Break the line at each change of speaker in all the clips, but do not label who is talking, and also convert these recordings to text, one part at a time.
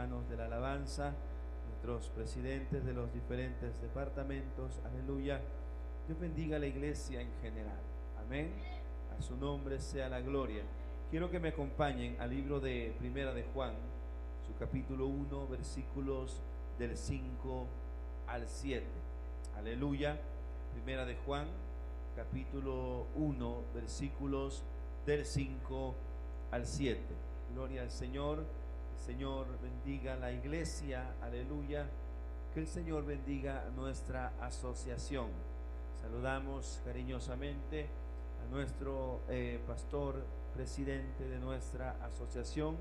hermanos de la alabanza, nuestros presidentes de los diferentes departamentos, aleluya. Dios bendiga a la iglesia en general, amén. A su nombre sea la gloria. Quiero que me acompañen al libro de Primera de Juan, su capítulo 1, versículos del 5 al 7. Aleluya. Primera de Juan, capítulo 1, versículos del 5 al 7. Gloria al Señor. El Señor bendiga la iglesia, aleluya. Que el Señor bendiga nuestra asociación. Saludamos cariñosamente a nuestro pastor presidente de nuestra asociación,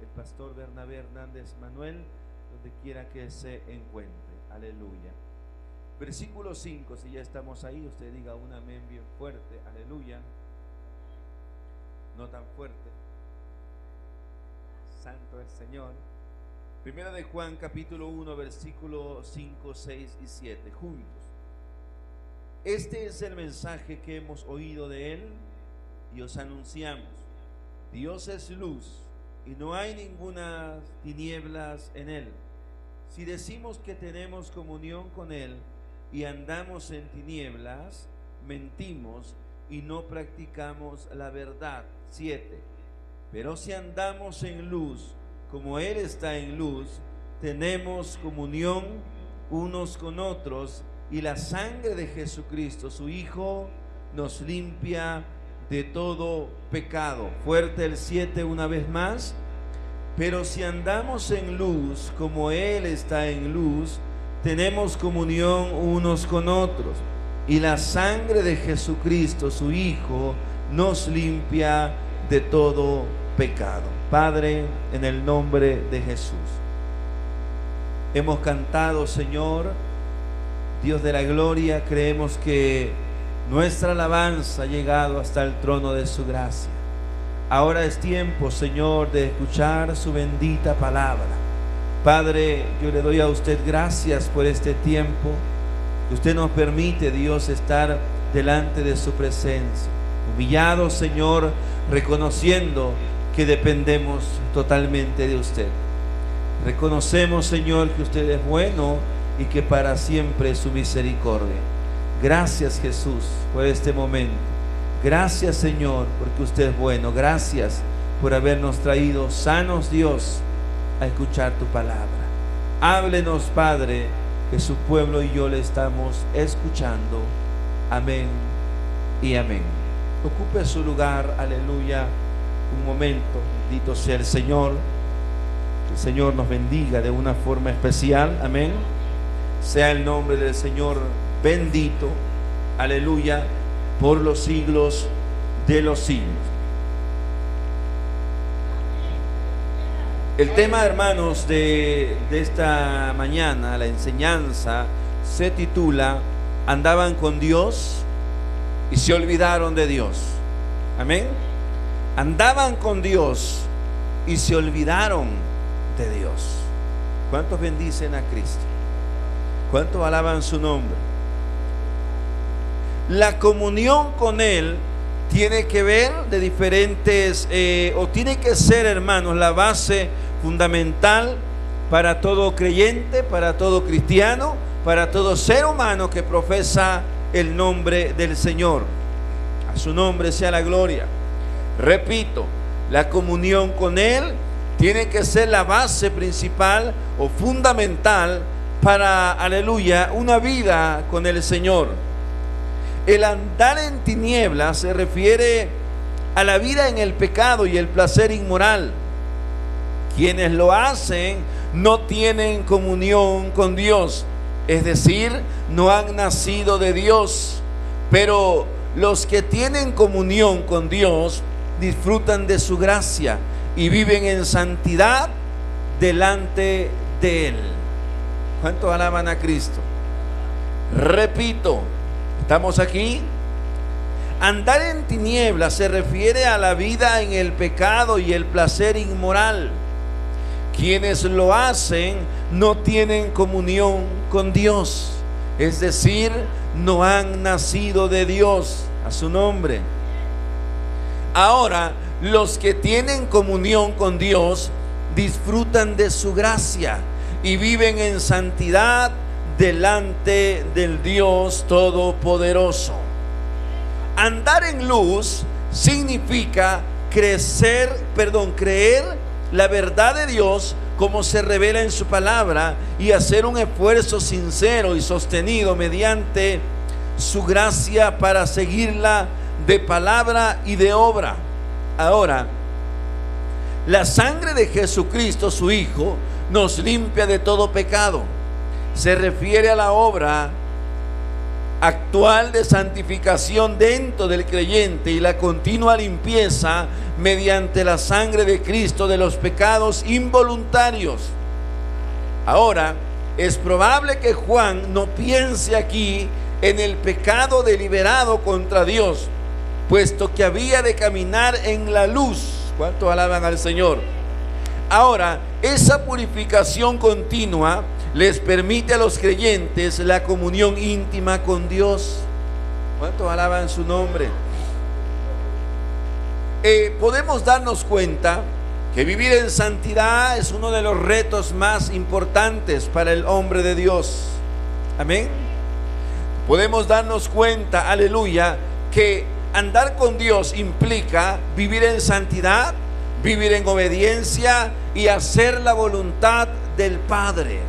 el pastor Bernabé Hernández Manuel, donde quiera que se encuentre, aleluya. Versículo 5, si ya estamos ahí, usted diga un amén bien fuerte, aleluya. No tan fuerte. Santo es Señor. Primera de Juan, capítulo 1, versículo 5, 6 y 7, juntos. Este es el mensaje que hemos oído de Él y os anunciamos. Dios es luz y no hay ninguna tinieblas en Él. Si decimos que tenemos comunión con Él y andamos en tinieblas, mentimos y no practicamos la verdad. 7. Pero si andamos en luz, como Él está en luz, tenemos comunión unos con otros, y la sangre de Jesucristo, su Hijo, nos limpia de todo pecado. Fuerte el 7 una vez más. Pero si andamos en luz, como Él está en luz, tenemos comunión unos con otros, y la sangre de Jesucristo, su Hijo, nos limpia de todo pecado. Padre, en el nombre de Jesús, hemos cantado, Señor, Dios de la gloria, creemos que nuestra alabanza ha llegado hasta el trono de su gracia. Ahora es tiempo, Señor, de escuchar su bendita palabra. Padre, yo le doy a usted gracias por este tiempo que usted nos permite, Dios, estar delante de su presencia. Humillados, Señor, reconociendo que dependemos totalmente de usted. Reconocemos, Señor, que usted es bueno y que para siempre es su misericordia. Gracias, Jesús, por este momento. Gracias, Señor, porque usted es bueno. Gracias por habernos traído sanos, Dios, a escuchar tu palabra. Háblenos, Padre, que su pueblo y yo le estamos escuchando. Amén y amén. Ocupe su lugar, aleluya, un momento. Bendito sea el Señor. Que el Señor nos bendiga de una forma especial. Amén. Sea el nombre del Señor bendito, aleluya, por los siglos de los siglos. El tema, hermanos, de esta mañana, la enseñanza, se titula Andaban con Dios y se olvidaron de Dios. Amén. Andaban con Dios y se olvidaron de Dios. ¿Cuántos bendicen a Cristo? ¿Cuántos alaban su nombre? La comunión con Él tiene que ver de diferentes, o tiene que ser, hermanos, la base fundamental para todo creyente, para todo cristiano, para todo ser humano que profesa el nombre del Señor. A su nombre sea la gloria. Repito, la comunión con Él tiene que ser la base principal o fundamental para, aleluya, una vida con el Señor. El andar en tinieblas se refiere a la vida en el pecado y el placer inmoral. Quienes lo hacen no tienen comunión con Dios, es decir, no han nacido de Dios. Pero los que tienen comunión con Dios disfrutan de su gracia y viven en santidad delante de Él. ¿Cuántos alaban a Cristo? Repito, ¿estamos aquí? Andar en tinieblas se refiere a la vida en el pecado y el placer inmoral. Quienes lo hacen no tienen comunión con Dios, es decir, no han nacido de Dios. A su nombre. Ahora, los que tienen comunión con Dios disfrutan de su gracia y viven en santidad delante del Dios Todopoderoso. Andar en luz significa creer la verdad de Dios como se revela en su palabra y hacer un esfuerzo sincero y sostenido mediante su gracia para seguirla de palabra y de obra. Ahora, la sangre de Jesucristo, su Hijo, nos limpia de todo pecado. Se refiere a la obra actual de santificación dentro del creyente y la continua limpieza mediante la sangre de Cristo de los pecados involuntarios. Ahora, es probable que Juan no piense aquí en el pecado deliberado contra Dios, puesto que había de caminar en la luz. ¿Cuántos alaban al Señor? Ahora, esa purificación continua les permite a los creyentes la comunión íntima con Dios. ¿Cuántos alaban su nombre? Podemos darnos cuenta que vivir en santidad es uno de los retos más importantes para el hombre de Dios. Amén. Podemos darnos cuenta, aleluya, que andar con Dios implica vivir en santidad, vivir en obediencia y hacer la voluntad del Padre.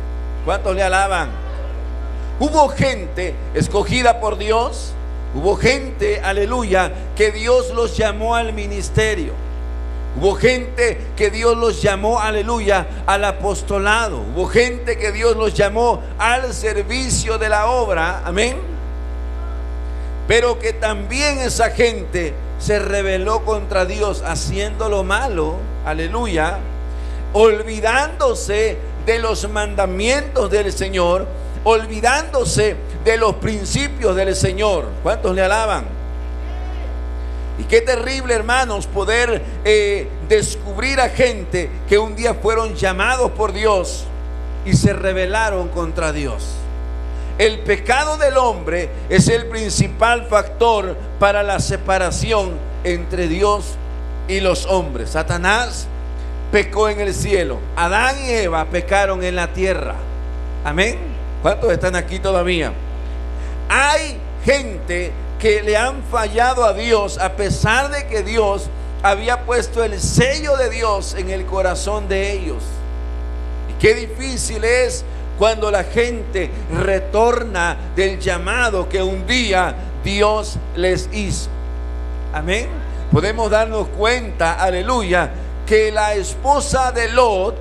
¿Cuántos le alaban? Hubo gente escogida por Dios, hubo gente, aleluya, que Dios los llamó al ministerio. Hubo gente que Dios los llamó, aleluya, al apostolado. Hubo gente que Dios los llamó al servicio de la obra, amén. Pero que también esa gente se rebeló contra Dios haciendo lo malo, aleluya, olvidándose de los mandamientos del Señor, olvidándose de los principios del Señor. ¿Cuántos le alaban? Y qué terrible, hermanos, poder descubrir a gente que un día fueron llamados por Dios y se rebelaron contra Dios. El pecado del hombre es el principal factor para la separación entre Dios y los hombres. Satanás pecó en el cielo, Adán y Eva pecaron en la tierra. Amén. ¿Cuántos están aquí todavía? Hay gente que le han fallado a Dios a pesar de que Dios había puesto el sello de Dios en el corazón de ellos. Y qué difícil es cuando la gente retorna del llamado que un día Dios les hizo. Amén. Podemos darnos cuenta, aleluya, que la esposa de Lot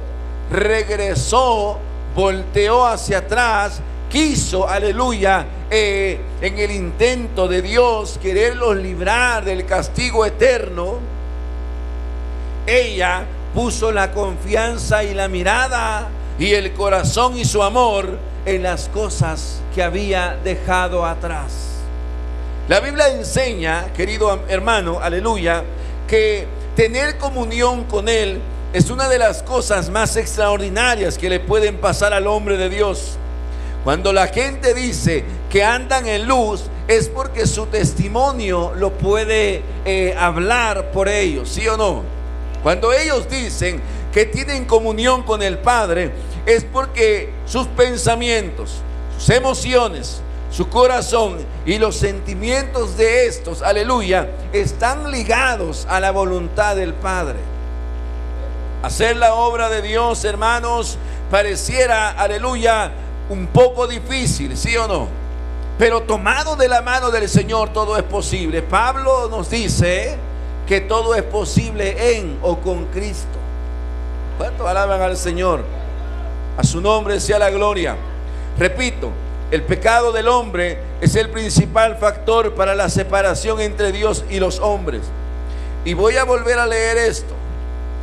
regresó, volteó hacia atrás, quiso, aleluya, en el intento de Dios quererlos librar del castigo eterno. Ella puso la confianza y la mirada y el corazón y su amor en las cosas que había dejado atrás. La Biblia enseña, querido hermano, aleluya, que tener comunión con Él es una de las cosas más extraordinarias que le pueden pasar al hombre de Dios. Cuando la gente dice que andan en luz, es porque su testimonio lo puede hablar por ellos, ¿sí o no? Cuando ellos dicen que tienen comunión con el Padre, es porque sus pensamientos, sus emociones, su corazón y los sentimientos de estos, aleluya, están ligados a la voluntad del Padre. Hacer la obra de Dios, hermanos, pareciera, aleluya, un poco difícil, ¿sí o no? Pero tomado de la mano del Señor todo es posible. Pablo nos dice que todo es posible en o con Cristo. ¿Cuántos alaban al Señor? A su nombre sea la gloria. Repito, el pecado del hombre es el principal factor para la separación entre Dios y los hombres. Y voy a volver a leer esto.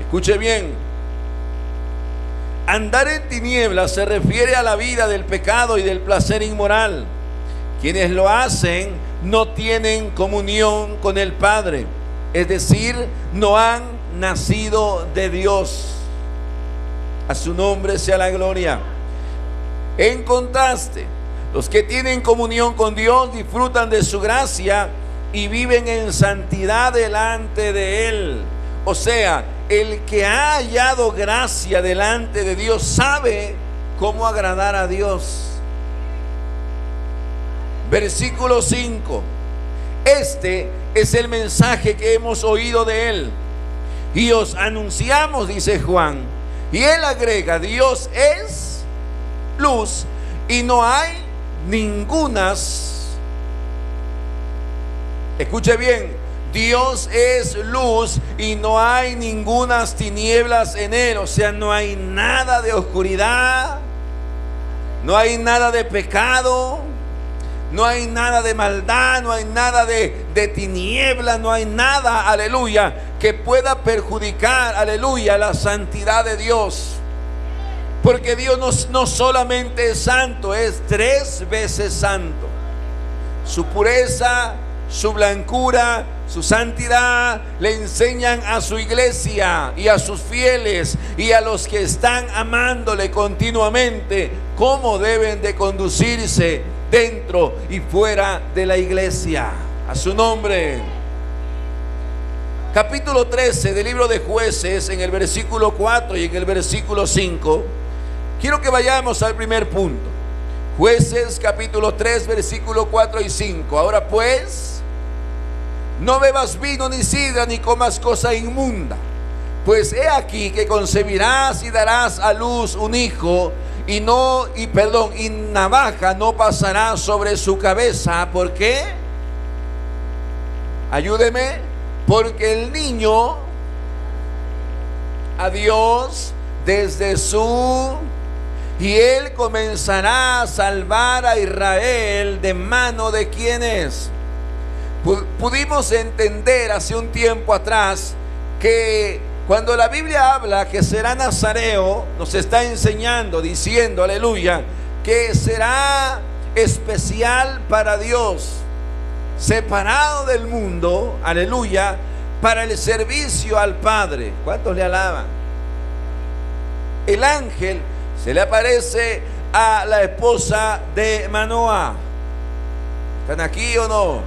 Escuche bien. Andar en tinieblas se refiere a la vida del pecado y del placer inmoral. Quienes lo hacen no tienen comunión con el Padre, es decir, no han nacido de Dios. A su nombre sea la gloria. En contraste, los que tienen comunión con Dios disfrutan de su gracia y viven en santidad delante de Él. O sea, el que ha hallado gracia delante de Dios sabe cómo agradar a Dios. Versículo 5. Este es el mensaje que hemos oído de Él y os anunciamos, dice Juan. Y él agrega: Dios es luz y no hay ningunas. Escuche bien: Dios es luz y no hay ningunas tinieblas en Él. O sea, no hay nada de oscuridad, no hay nada de pecado, no hay nada de maldad, no hay nada de tiniebla, no hay nada, aleluya, que pueda perjudicar, aleluya, la santidad de Dios. Porque Dios no solamente es santo, es 3 veces santo. Su pureza, su blancura, su santidad le enseñan a su iglesia y a sus fieles y a los que están amándole continuamente cómo deben de conducirse dentro y fuera de la iglesia. A su nombre. Capítulo 13 del libro de Jueces, en el versículo 4 y en el versículo 5. Quiero que vayamos al primer punto. Jueces capítulo 3 versículo 4 y 5. Ahora pues, no bebas vino ni sidra ni comas cosa inmunda, pues he aquí que concebirás y darás a luz un hijo, y navaja no pasará sobre su cabeza. ¿Por qué? Ayúdeme. Porque el niño a Dios desde y él comenzará a salvar a Israel de mano de quienes. Pudimos entender hace un tiempo atrás que cuando la Biblia habla que será nazareo, nos está enseñando, diciendo, aleluya, que será especial para Dios, separado del mundo, aleluya, para el servicio al Padre. ¿Cuántos le alaban? El ángel se le aparece a la esposa de Manoah. ¿Están aquí o no?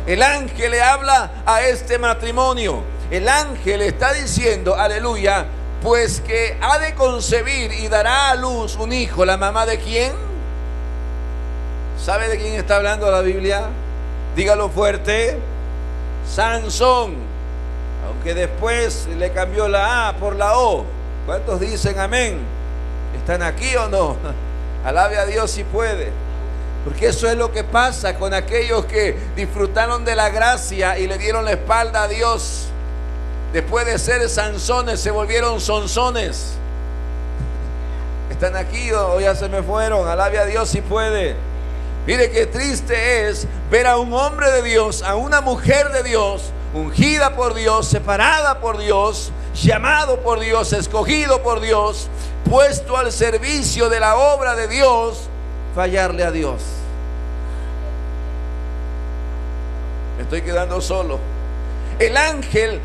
El ángel le habla a este matrimonio. El ángel está diciendo, aleluya, pues que ha de concebir y dará a luz un hijo. ¿La mamá de quién? ¿Sabe de quién está hablando la Biblia? Dígalo fuerte. Sansón. Aunque después le cambió la A por la O. ¿Cuántos dicen amén? ¿Están aquí o no? Alabe a Dios si puede. Porque eso es lo que pasa con aquellos que disfrutaron de la gracia y le dieron la espalda a Dios. Después de ser Sansones se volvieron Sonsones. ¿Están aquí o ya se me fueron? Alabe a Dios si puede. Mire qué triste es ver a un hombre de Dios, a una mujer de Dios, ungida por Dios, separada por Dios, llamado por Dios, escogido por Dios, puesto al servicio de la obra de Dios, fallarle a Dios. Me estoy quedando solo. El ángel,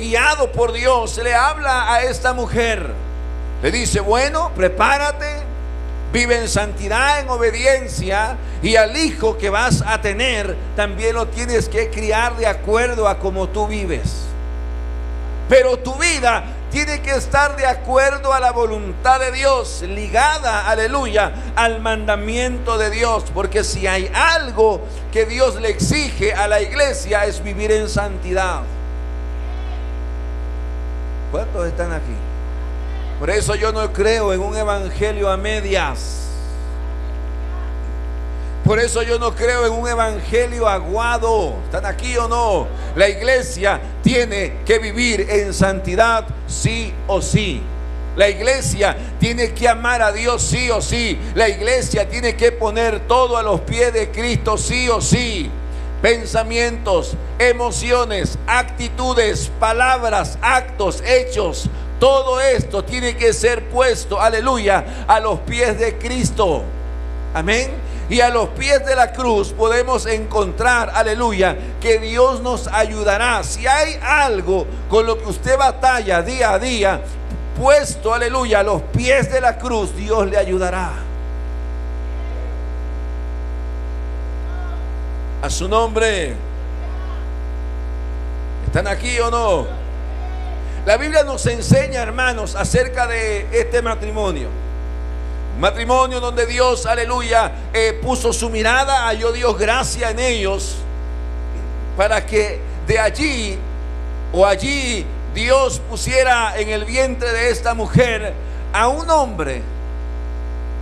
guiado por Dios, le habla a esta mujer. Le dice, bueno, prepárate, vive en santidad, en obediencia, y al hijo que vas a tener también lo tienes que criar de acuerdo a como tú vives. Pero tu vida tiene que estar de acuerdo a la voluntad de Dios, ligada, aleluya, al mandamiento de Dios. Porque si hay algo que Dios le exige a la iglesia es vivir en santidad. ¿Cuántos están aquí? Por eso yo no creo en un evangelio a medias. Por eso yo no creo en un evangelio aguado. ¿Están aquí o no? La iglesia tiene que vivir en santidad sí o sí. La iglesia tiene que amar a Dios sí o sí. La iglesia tiene que poner todo a los pies de Cristo sí o sí. Pensamientos, emociones, actitudes, palabras, actos, hechos. Todo esto tiene que ser puesto, aleluya, a los pies de Cristo. Amén. Y a los pies de la cruz podemos encontrar, aleluya, que Dios nos ayudará. Si hay algo con lo que usted batalla día a día, puesto, aleluya, a los pies de la cruz, Dios le ayudará. A su nombre. ¿Están aquí o no? La Biblia nos enseña, hermanos, acerca de este matrimonio. Un matrimonio donde Dios, aleluya, puso su mirada, halló Dios gracia en ellos, para que de allí o allí Dios pusiera en el vientre de esta mujer a un hombre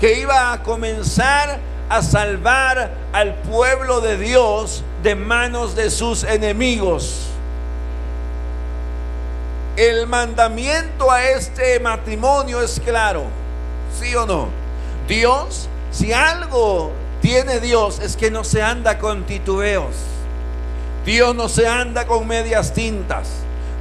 que iba a comenzar a salvar al pueblo de Dios de manos de sus enemigos. El mandamiento a este matrimonio es claro, ¿sí o no? Dios, si algo tiene Dios, es que no se anda con titubeos. Dios no se anda con medias tintas.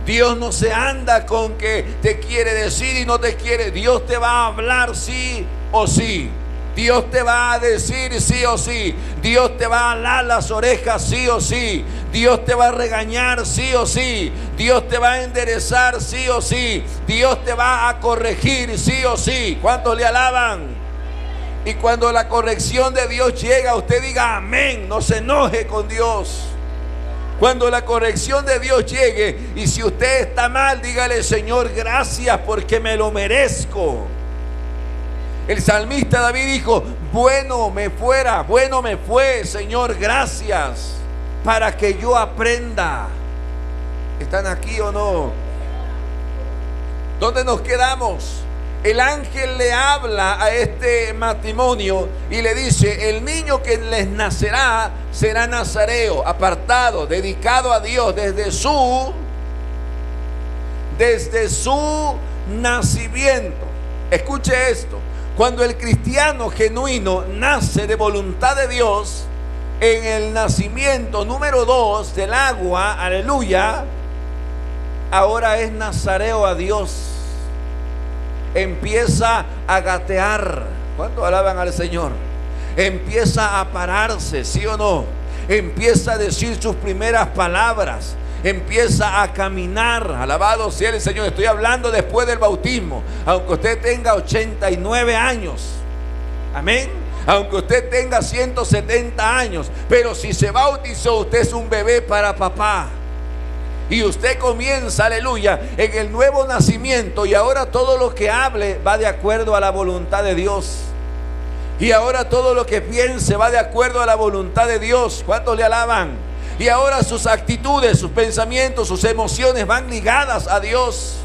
Dios no se anda con que te quiere decir y no te quiere. Dios te va a hablar sí o sí. Dios te va a decir sí o sí. Dios te va a alar las orejas sí o sí. Dios te va a regañar sí o sí. Dios te va a enderezar sí o sí. Dios te va a corregir sí o sí. ¿Cuántos le alaban? Y cuando la corrección de Dios llega, usted diga amén. No se enoje con Dios. Cuando la corrección de Dios llegue, y si usted está mal, dígale: Señor, gracias porque me lo merezco. El salmista David dijo: bueno me fue, Señor, gracias, para que yo aprenda. ¿Están aquí o no? ¿Dónde nos quedamos? El ángel le habla a este matrimonio y le dice: el niño que les nacerá será nazareo, apartado, dedicado a Dios desde su nacimiento. Escuche esto: cuando el cristiano genuino nace de voluntad de Dios, en el nacimiento número 2 del agua, aleluya, ahora es nazareo a Dios. Empieza a gatear. ¿Cuánto alaban al Señor? Empieza a pararse, ¿sí o no? Empieza a decir sus primeras palabras. Empieza a caminar. Alabado sea el Señor. Estoy hablando después del bautismo. Aunque usted tenga 89 años. Amén. Aunque usted tenga 170 años. Pero si se bautizó, usted es un bebé para papá. Y usted comienza, aleluya, en el nuevo nacimiento. Y ahora todo lo que hable va de acuerdo a la voluntad de Dios. Y ahora todo lo que piense va de acuerdo a la voluntad de Dios. ¿Cuántos le alaban? Y ahora sus actitudes, sus pensamientos, sus emociones van ligadas a Dios.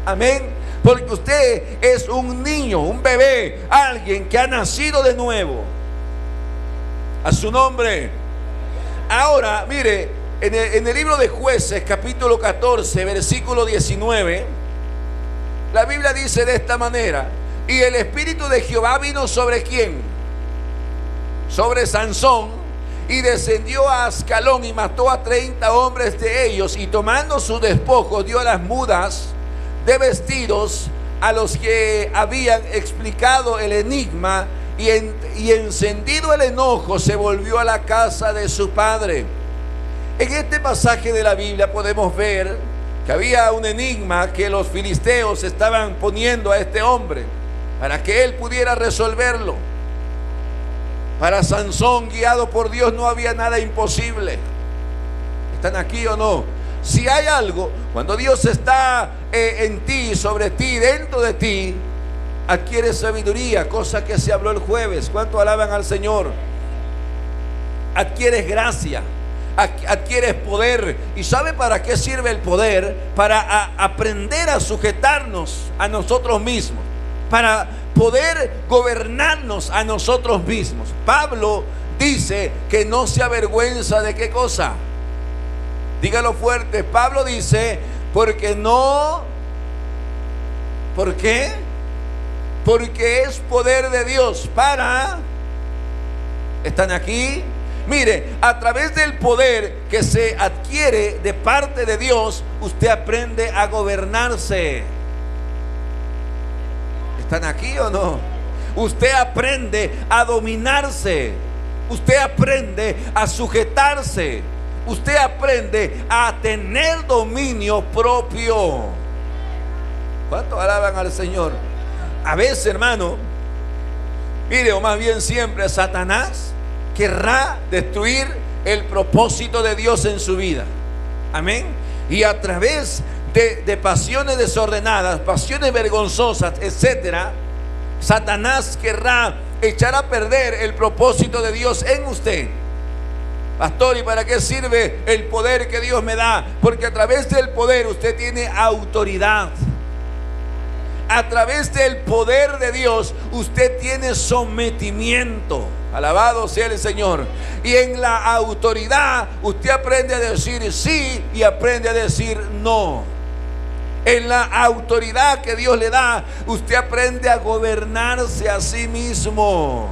Amén. Porque usted es un niño, un bebé, alguien que ha nacido de nuevo. A su nombre. Ahora, mire, en el libro de Jueces, capítulo 14, versículo 19, la Biblia dice de esta manera: y el Espíritu de Jehová vino ¿sobre quién? Sobre Sansón, y descendió a Ascalón y mató a 30 hombres de ellos, y tomando sus despojos dio las mudas de vestidos a los que habían explicado el enigma, y encendido el enojo se volvió a la casa de su padre. En este pasaje de la Biblia podemos ver que había un enigma que los filisteos estaban poniendo a este hombre para que él pudiera resolverlo. Para Sansón, guiado por Dios, no había nada imposible. ¿Están aquí o no? Si hay algo, cuando Dios está en ti, sobre ti, dentro de ti, adquieres sabiduría, cosa que se habló el jueves. ¿Cuánto alaban al Señor? Adquieres gracia, adquieres poder. ¿Y sabe para qué sirve el poder? Para aprender a sujetarnos a nosotros mismos, para poder gobernarnos a nosotros mismos. Pablo dice que no se avergüenza de qué cosa. Dígalo fuerte. Pablo dice: porque no. ¿Por qué? Porque es poder de Dios para. ¿Están aquí? Mire, a través del poder que se adquiere de parte de Dios, usted aprende a gobernarse. ¿Están aquí o no? Usted aprende a dominarse. Usted aprende a sujetarse. Usted aprende a tener dominio propio. ¿Cuánto alaban al Señor? A veces, hermano, mire, o más bien siempre, Satanás querrá destruir el propósito de Dios en su vida. Amén. Y a través de pasiones desordenadas, pasiones vergonzosas, etcétera, Satanás querrá echar a perder el propósito de Dios en usted. Pastor, ¿y para qué sirve el poder que Dios me da? Porque a través del poder usted tiene autoridad. A través del poder de Dios usted tiene sometimiento. Alabado sea el Señor. Y en la autoridad usted aprende a decir sí y aprende a decir no. En la autoridad que Dios le da, usted aprende a gobernarse a sí mismo.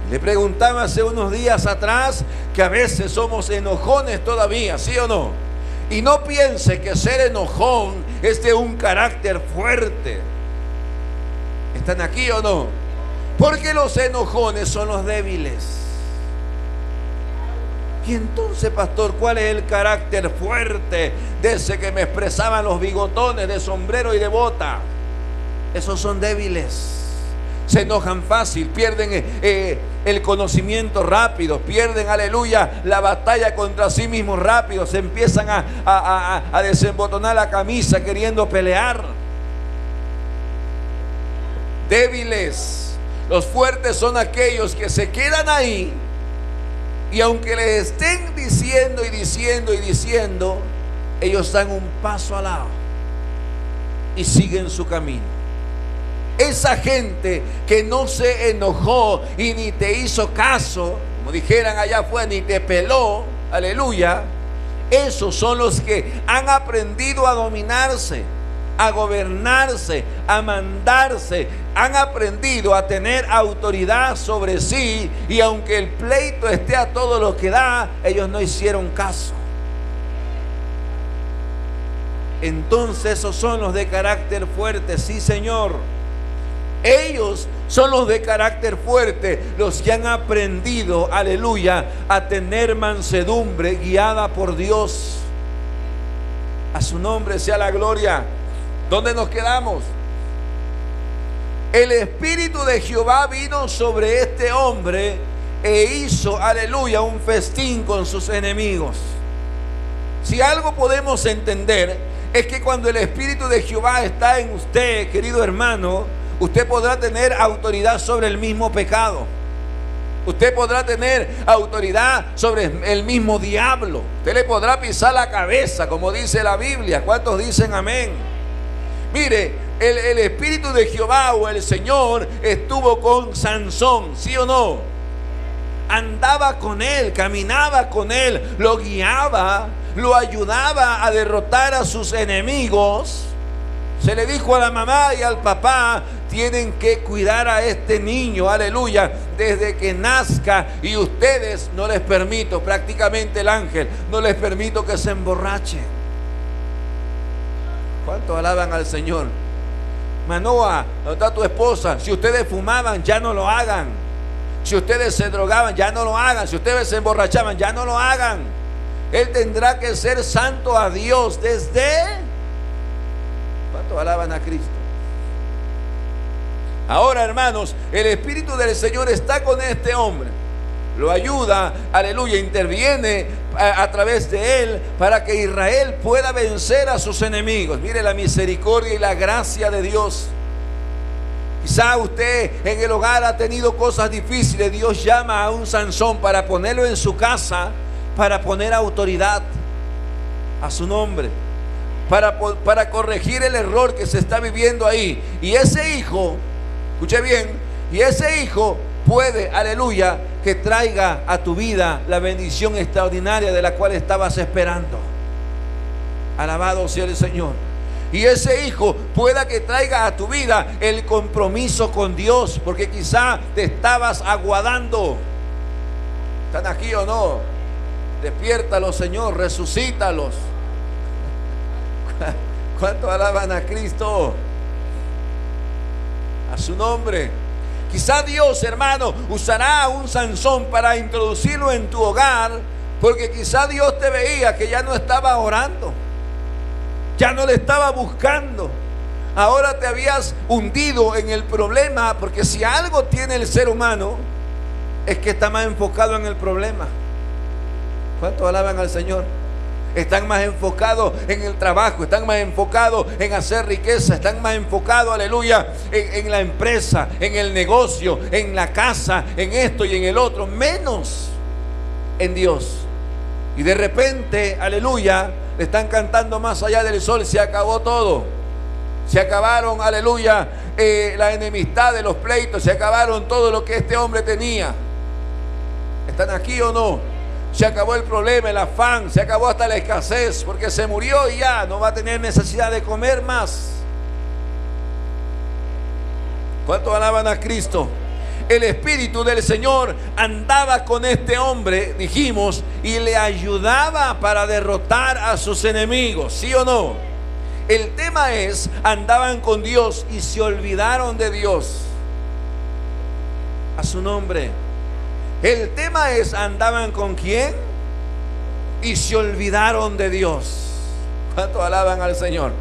Le preguntaba hace unos días atrás que a veces somos enojones todavía, ¿sí o no? Y no piense que ser enojón es de un carácter fuerte. ¿Están aquí o no? Porque los enojones son los débiles. Y entonces, pastor, ¿cuál es el carácter fuerte de ese que me expresaban los bigotones de sombrero y de bota? Esos son débiles. Se enojan fácil, pierden el conocimiento rápido, pierden, aleluya, la batalla contra sí mismos rápido, se empiezan a desembotonar la camisa queriendo pelear. Débiles. Los fuertes son aquellos que se quedan ahí y aunque les estén diciendo y diciendo y diciendo, ellos dan un paso al lado y siguen su camino. Esa gente que no se enojó y ni te hizo caso, como dijeran allá afuera, ni te peló, aleluya, esos son los que han aprendido a dominarse, a gobernarse, a mandarse, han aprendido a tener autoridad sobre sí, y aunque el pleito esté a todo lo que da, ellos no hicieron caso. Entonces esos son los de carácter fuerte, sí, Señor. Ellos son los de carácter fuerte, los que han aprendido, aleluya, a tener mansedumbre guiada por Dios. A su nombre sea la gloria. ¿Dónde nos quedamos? El Espíritu de Jehová vino sobre este hombre e hizo, aleluya, un festín con sus enemigos. Si algo podemos entender es que cuando el Espíritu de Jehová está en usted, querido hermano, usted podrá tener autoridad sobre el mismo pecado. Usted podrá tener autoridad sobre el mismo diablo. Usted le podrá pisar la cabeza, como dice la Biblia. ¿Cuántos dicen amén? Mire, el Espíritu de Jehová o el Señor estuvo con Sansón, ¿sí o no? Andaba con él, caminaba con él, lo guiaba, lo ayudaba a derrotar a sus enemigos. Se le dijo a la mamá y al papá: tienen que cuidar a este niño, aleluya, desde que nazca, y ustedes no les permito, prácticamente el ángel, no les permito que se emborrachen. ¿Cuántos alaban al Señor? Manoa, ¿dónde está tu esposa? Si ustedes fumaban, ya no lo hagan. Si ustedes se drogaban, ya no lo hagan. Si ustedes se emborrachaban, ya no lo hagan. Él tendrá que ser santo a Dios desde... ¿Cuántos alaban a Cristo? Ahora, hermanos, el Espíritu del Señor está con este hombre. Lo ayuda, aleluya, interviene a través de él para que Israel pueda vencer a sus enemigos. Mire la misericordia y la gracia de Dios. Quizá usted en el hogar ha tenido cosas difíciles. Dios llama a un Sansón para ponerlo en su casa, para poner autoridad a su nombre, para corregir el error que se está viviendo ahí. Y ese hijo, escuche bien, y ese hijo puede, aleluya, que traiga a tu vida la bendición extraordinaria de la cual estabas esperando. Alabado sea el Señor. Y ese hijo pueda que traiga a tu vida el compromiso con Dios, porque quizá te estabas aguardando. ¿Están aquí o no? Despiértalos, Señor, resucítalos. ¿Cuánto alaban a Cristo? A su nombre. Quizá Dios, hermano, usará a un Sansón para introducirlo en tu hogar, porque quizá Dios te veía que ya no estaba orando, ya no le estaba buscando. Ahora te habías hundido en el problema, porque si algo tiene el ser humano es que está más enfocado en el problema. ¿Cuántos alaban al Señor? están más enfocados en el trabajo, están más enfocados en hacer riqueza, están más enfocados, aleluya, en la empresa, en el negocio, en la casa, en esto y en el otro, menos en Dios. Y de repente, aleluya, le están cantando más allá del sol, se acabó todo. Se acabaron, aleluya, la enemistad de los pleitos, se acabaron todo lo que este hombre tenía. ¿Están aquí o no? Se acabó el problema, el afán, se acabó hasta la escasez, porque se murió y ya no va a tener necesidad de comer más. ¿Cuántos alaban a Cristo? El Espíritu del Señor andaba con este hombre, dijimos, y le ayudaba para derrotar a sus enemigos, ¿sí o no? El tema es, andaban con Dios y se olvidaron de Dios. A su nombre. El tema es, andaban con ¿quién? Y se olvidaron de Dios. ¿Cuántos alaban al Señor?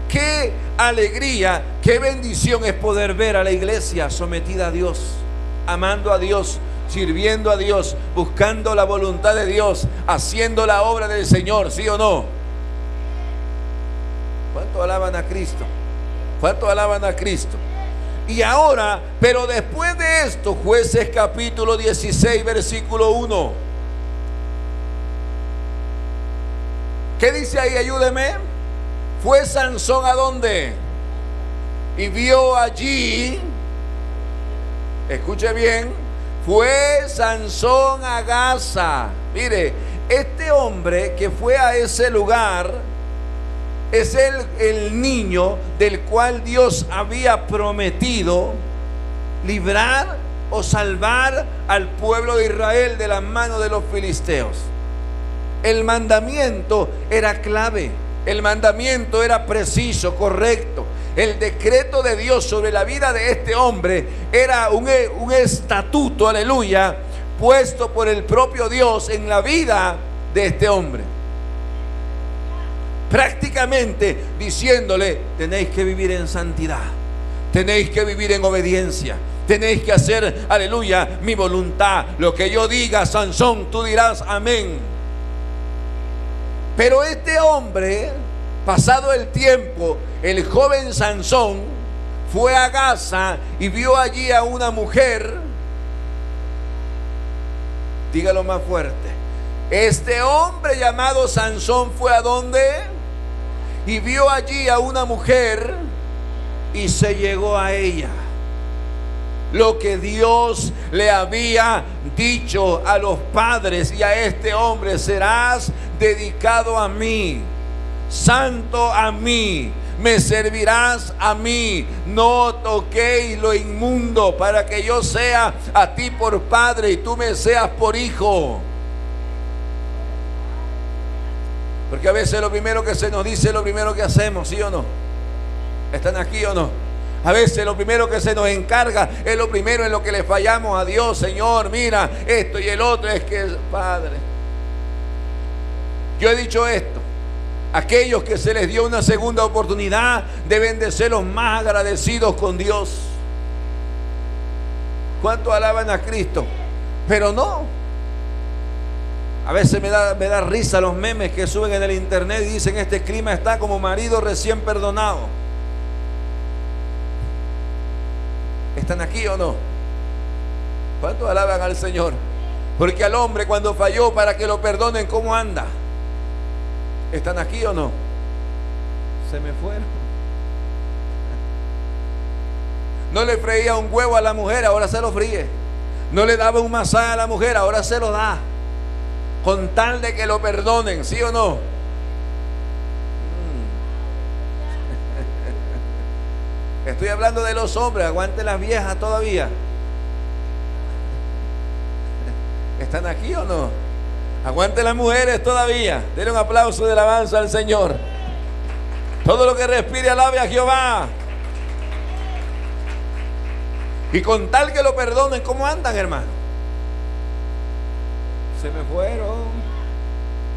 Qué alegría, qué bendición es poder ver a la iglesia sometida a Dios, amando a Dios, sirviendo a Dios, buscando la voluntad de Dios, haciendo la obra del Señor, ¿sí o no? ¿Cuántos alaban a Cristo? ¿Cuántos alaban a Cristo? Y ahora, pero después de esto, Jueces capítulo 16, versículo 1. ¿Qué dice ahí? Ayúdeme. Fue Sansón ¿a dónde? Y vio allí, escuche bien, fue Sansón a Gaza. Mire, este hombre que fue a ese lugar es el niño del cual Dios había prometido librar o salvar al pueblo de Israel de las manos de los filisteos. El mandamiento era clave, el mandamiento era preciso, correcto. El decreto de Dios sobre la vida de este hombre era un estatuto, aleluya, puesto por el propio Dios en la vida de este hombre. Prácticamente diciéndole, tenéis que vivir en santidad, tenéis que vivir en obediencia, tenéis que hacer, aleluya, mi voluntad. Lo que yo diga, Sansón, tú dirás amén. Pero este hombre, pasado el tiempo, el joven Sansón fue a Gaza y vio allí a una mujer. Dígalo más fuerte. Este hombre llamado Sansón fue ¿a dónde? Y vio allí a una mujer y se llegó a ella. Lo que Dios le había dicho a los padres y a este hombre: serás dedicado a mí, santo a mí, me servirás a mí, no toquéis lo inmundo, para que yo sea a ti por padre y tú me seas por hijo. Porque a veces lo primero que se nos dice es lo primero que hacemos, ¿sí o no? ¿Están aquí o no? A veces lo primero que se nos encarga es lo primero en lo que le fallamos a Dios. Señor, mira, esto y el otro. Es que, Padre, yo he dicho esto: aquellos que se les dio una segunda oportunidad deben de ser los más agradecidos con Dios. ¿Cuánto alaban a Cristo? Pero no. A veces me da risa los memes que suben en el internet y dicen: este clima está como marido recién perdonado. ¿Están aquí o no? ¿Cuántos alaban al Señor? Porque al hombre, cuando falló, para que lo perdonen, ¿cómo anda? ¿Están aquí o no? Se me fueron. No le freía un huevo a la mujer, ahora se lo fríe. No le daba un masaje a la mujer, ahora se lo da, con tal de que lo perdonen, ¿sí o no? Estoy hablando de los hombres, aguanten las viejas todavía. ¿Están aquí o no? Aguanten las mujeres todavía. Denle un aplauso de alabanza al Señor. Todo lo que respire alabe a Jehová. Y con tal que lo perdonen, ¿cómo andan, hermano? Se me fueron.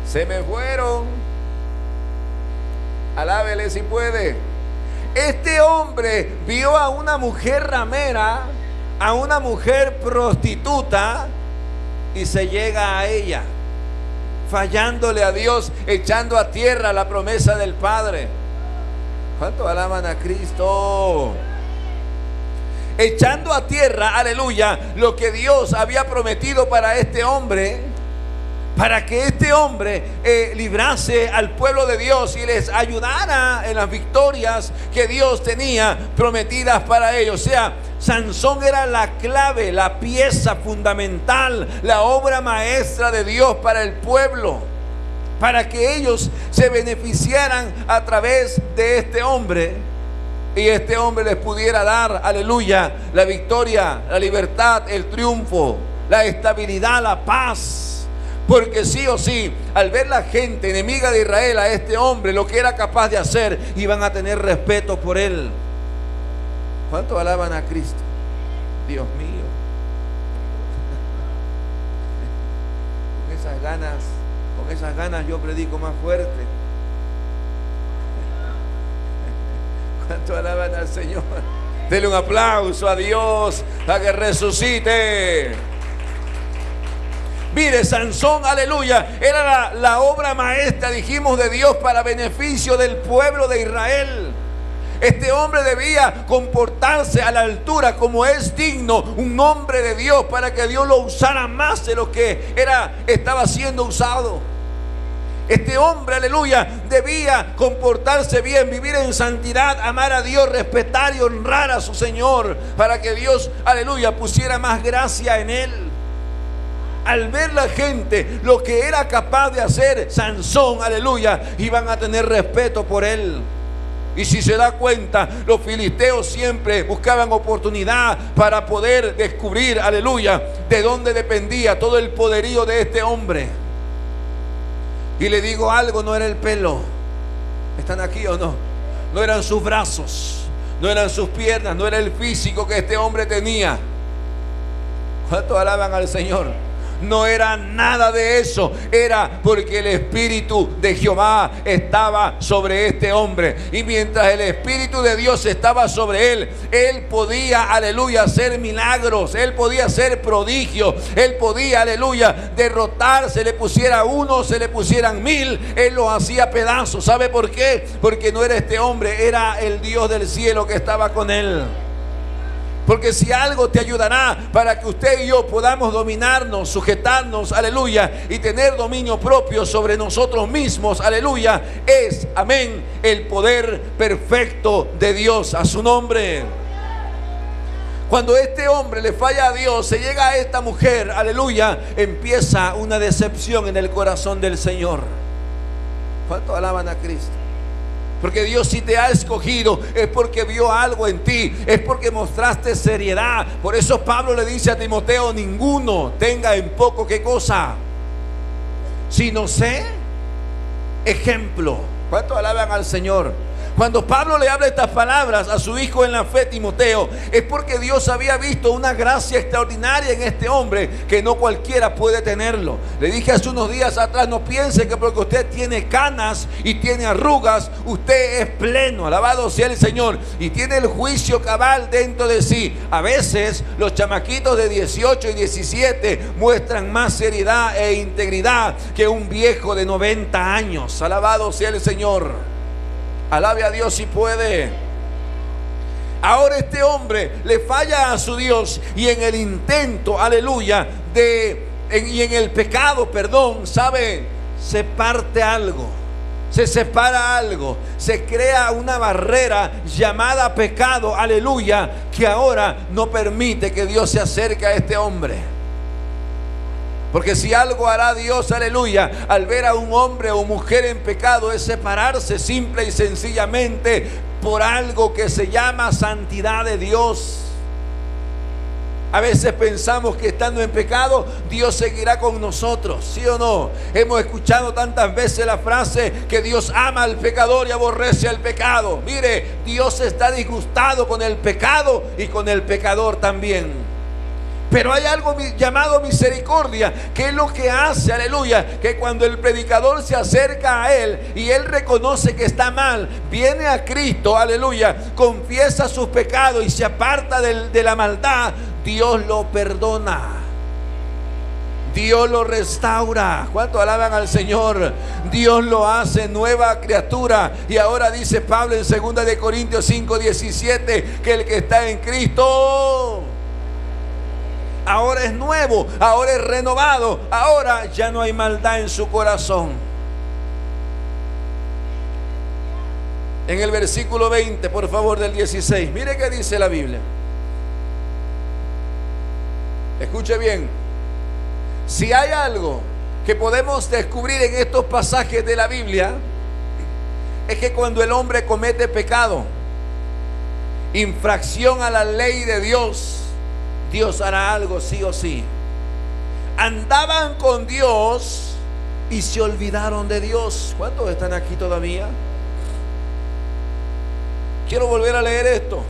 Se me fueron. Alábele si puede. Este hombre vio a una mujer ramera, a una mujer prostituta, y se llega a ella. fallándole a Dios, echando a tierra la promesa del Padre. ¿Cuánto alaban a Cristo? Echando a tierra, aleluya, lo que Dios había prometido para este hombre, para que este hombre librase al pueblo de Dios y les ayudara en las victorias que Dios tenía prometidas para ellos. O sea, Sansón era la clave, la pieza fundamental, la obra maestra de Dios para el pueblo, para que ellos se beneficiaran a través de este hombre. Y este hombre les pudiera dar, aleluya, la victoria, la libertad, el triunfo, la estabilidad, la paz. Porque sí o sí, al ver la gente enemiga de Israel a este hombre, lo que era capaz de hacer, iban a tener respeto por él. ¿Cuánto alaban a Cristo? Dios mío. Con esas ganas yo predico más fuerte. ¿Cuánto alaban al Señor? Denle un aplauso a Dios, a que resucite. Mire, Sansón, aleluya, era la obra maestra, dijimos, de Dios para beneficio del pueblo de Israel. Este hombre debía comportarse a la altura como es digno un hombre de Dios, para que Dios lo usara más de lo que estaba siendo usado. Este hombre, aleluya, debía comportarse bien, vivir en santidad, amar a Dios, respetar y honrar a su Señor, para que Dios, aleluya, pusiera más gracia en él. Al ver la gente lo que era capaz de hacer Sansón, aleluya, iban a tener respeto por él. Y si se da cuenta, los filisteos siempre buscaban oportunidad para poder descubrir, aleluya, de dónde dependía todo el poderío de este hombre. Y le digo algo, no era el pelo. ¿Están aquí o no? No eran sus brazos, no eran sus piernas, no era el físico que este hombre tenía. ¿Cuántos alaban al Señor? No era nada de eso, era porque el Espíritu de Jehová estaba sobre este hombre. Y mientras el Espíritu de Dios estaba sobre él, él podía, aleluya, hacer milagros, él podía hacer prodigios, él podía, aleluya, derrotar, se le pusiera uno, se le pusieran 1000, él los hacía pedazos. ¿Sabe por qué? Porque no era este hombre, era el Dios del cielo que estaba con él. Porque si algo te ayudará para que usted y yo podamos dominarnos, sujetarnos, aleluya, y tener dominio propio sobre nosotros mismos, aleluya, es, amén, el poder perfecto de Dios. A su nombre. Cuando este hombre le falla a Dios, se llega a esta mujer, aleluya, empieza una decepción en el corazón del Señor. ¿Cuánto alaban a Cristo? Porque Dios, si te ha escogido, es porque vio algo en ti, es porque mostraste seriedad. Por eso Pablo le dice a Timoteo: ninguno tenga en poco qué cosa, sino sé ejemplo. ¿Cuánto alaban al Señor? Cuando Pablo le habla estas palabras a su hijo en la fe, Timoteo, es porque Dios había visto una gracia extraordinaria en este hombre que no cualquiera puede tenerlo. Le dije hace unos días atrás: no piense que porque usted tiene canas y tiene arrugas, usted es pleno. Alabado sea el Señor. Y tiene el juicio cabal dentro de sí. A veces los chamaquitos de 18 y 17 muestran más seriedad e integridad que un viejo de 90 años. Alabado sea el Señor. Alabe a Dios si puede. Ahora este hombre le falla a su Dios, y en el intento, aleluya, y en el pecado, perdón, ¿sabe? Se parte algo, se separa algo, se crea una barrera llamada pecado, aleluya, que ahora no permite que Dios se acerque a este hombre. Porque si algo hará Dios, aleluya, al ver a un hombre o mujer en pecado, es separarse simple y sencillamente por algo que se llama santidad de Dios. A veces pensamos que estando en pecado, Dios seguirá con nosotros, ¿sí o no? Hemos escuchado tantas veces la frase que Dios ama al pecador y aborrece al pecado. Mire, Dios está disgustado con el pecado y con el pecador también. Pero hay algo llamado misericordia, que es lo que hace, aleluya, que cuando el predicador se acerca a él y él reconoce que está mal, viene a Cristo, aleluya, confiesa sus pecados y se aparta de la maldad, Dios lo perdona. Dios lo restaura. ¿Cuánto alaban al Señor? Dios lo hace nueva criatura. Y ahora dice Pablo en 2 de Corintios 5:17 que el que está en Cristo ahora es nuevo, ahora es renovado, ahora ya no hay maldad en su corazón. En el versículo 20, por favor, del 16, mire qué dice la Biblia. Escuche bien. Si hay algo que podemos descubrir en estos pasajes de la Biblia, es que cuando el hombre comete pecado, infracción a la ley de Dios, Dios hará algo sí o sí. Andaban con Dios y se olvidaron de Dios. ¿Cuántos están aquí todavía? Quiero volver a leer esto.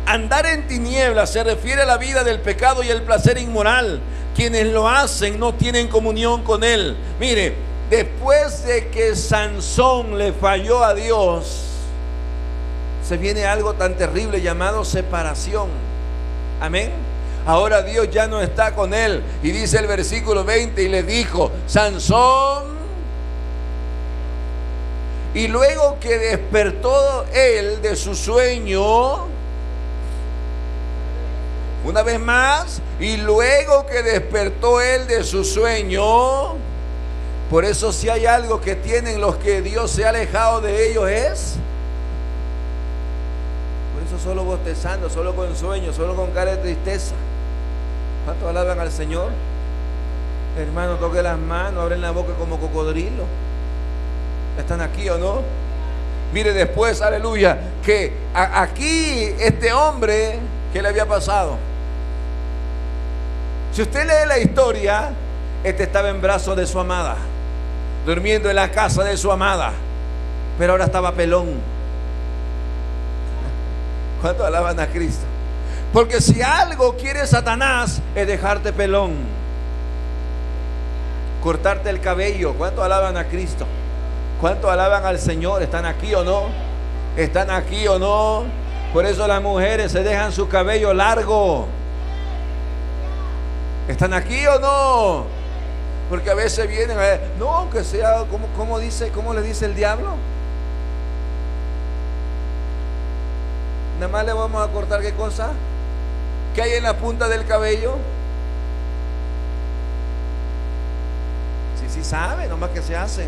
Andar en tinieblas se refiere a la vida del pecado y el placer inmoral. Quienes lo hacen no tienen comunión con Él. Mire, después de que Sansón le falló a Dios, se viene algo tan terrible llamado separación. Amén. Ahora Dios ya no está con él. Y dice el versículo 20, y le dijo: Sansón. Y luego que despertó él de su sueño, una vez más, y luego que despertó él de su sueño. Por eso, si hay algo que tienen los que Dios se ha alejado de ellos, es por eso solo bostezando, solo con sueño, solo con cara de tristeza. ¿Cuántos alaban al Señor? Hermano, toque las manos, abren la boca como cocodrilo. ¿Están aquí o no? Mire después, aleluya, que aquí este hombre, ¿qué le había pasado? Si usted lee la historia, este estaba en brazos de su amada, durmiendo en la casa de su amada, pero ahora estaba pelón. ¿Cuántos alaban a Cristo? Porque si algo quiere Satanás es dejarte pelón, cortarte el cabello. ¿Cuántos alaban a Cristo? ¿Cuántos alaban al Señor? ¿Están aquí o no? ¿Están aquí o no? Por eso las mujeres se dejan su cabello largo. ¿Están aquí o no? Porque a veces vienen a ver, no, que sea, ¿cómo le dice el diablo? Nada más le vamos a cortar, ¿qué cosa? ¿Qué hay en la punta del cabello? Sí sabe, nomás que se hacen.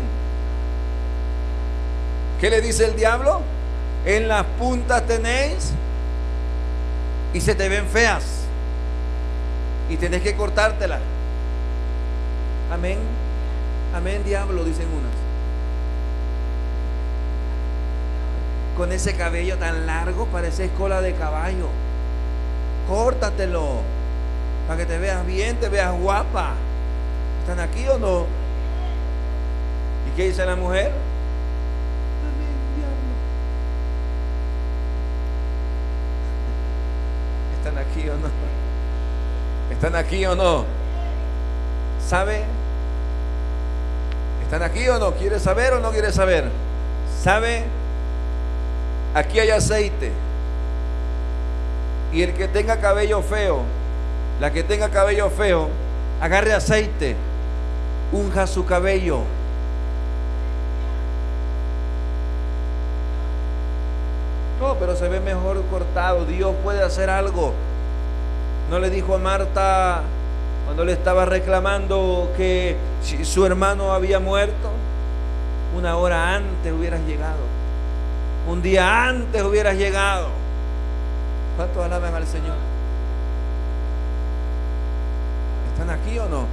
¿Qué le dice el diablo? En las puntas tenéis y se te ven feas y tenés que cortártela. Amén. Amén, diablo, dicen unas. Con ese cabello tan largo pareces cola de caballo. Córtatelo para que te veas bien, te veas guapa. ¿Están aquí o no? ¿Y qué dice la mujer? Amén, diablo. ¿Están aquí o no? ¿Están aquí o no? ¿Sabe? ¿Están aquí o no? ¿Quiere saber o no quiere saber? ¿Sabe? Aquí hay aceite. Y el que tenga cabello feo, la que tenga cabello feo, agarre aceite, unja su cabello. No, pero se ve mejor cortado. Dios puede hacer algo. ¿No le dijo a Marta cuando le estaba reclamando que si su hermano había muerto? Una hora antes hubieras llegado, un día antes hubieras llegado. ¿Cuántos alaban al Señor? ¿Están aquí o no?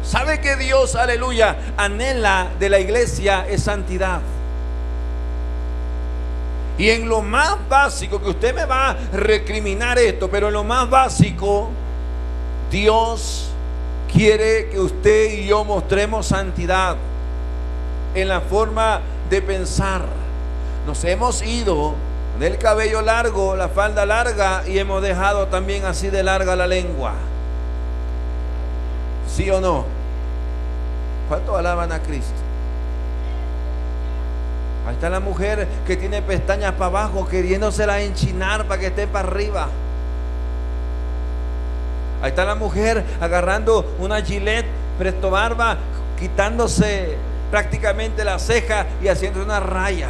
¿Sabe que Dios, aleluya, anhela de la iglesia es santidad? Y en lo más básico, que usted me va a recriminar esto, pero en lo más básico, Dios quiere que usted y yo mostremos santidad en la forma de pensar. Nos hemos ido con el cabello largo, la falda larga, y hemos dejado también así de larga la lengua. ¿Sí o no? ¿Cuántos alaban a Cristo? Ahí está la mujer que tiene pestañas para abajo, queriéndosela enchinar para que esté para arriba. Ahí está la mujer agarrando una Gillette Presto Barba, quitándose prácticamente la ceja y haciendo una raya.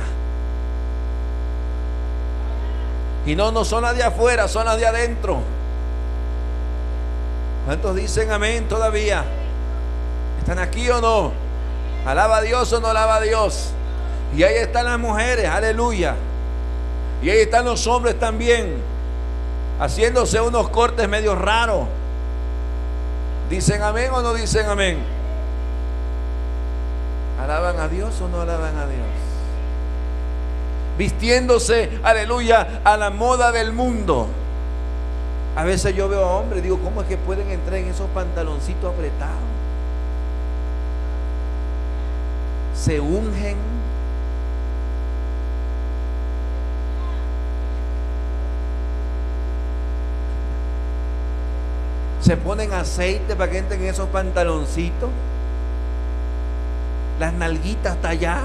Y no son las de afuera, son las de adentro. ¿Cuántos dicen amén todavía? ¿Están aquí o no? ¿Alaba a Dios o no alaba a Dios? Y ahí están las mujeres, aleluya. Y ahí están los hombres también, haciéndose unos cortes medio raros. ¿Dicen amén o no dicen amén? ¿Alaban a Dios o no alaban a Dios? Vistiéndose, aleluya, a la moda del mundo. A veces yo veo a hombres, digo, ¿cómo es que pueden entrar en esos pantaloncitos apretados? Se ungen. Se ponen aceite para que entren en esos pantaloncitos. Las nalguitas hasta allá.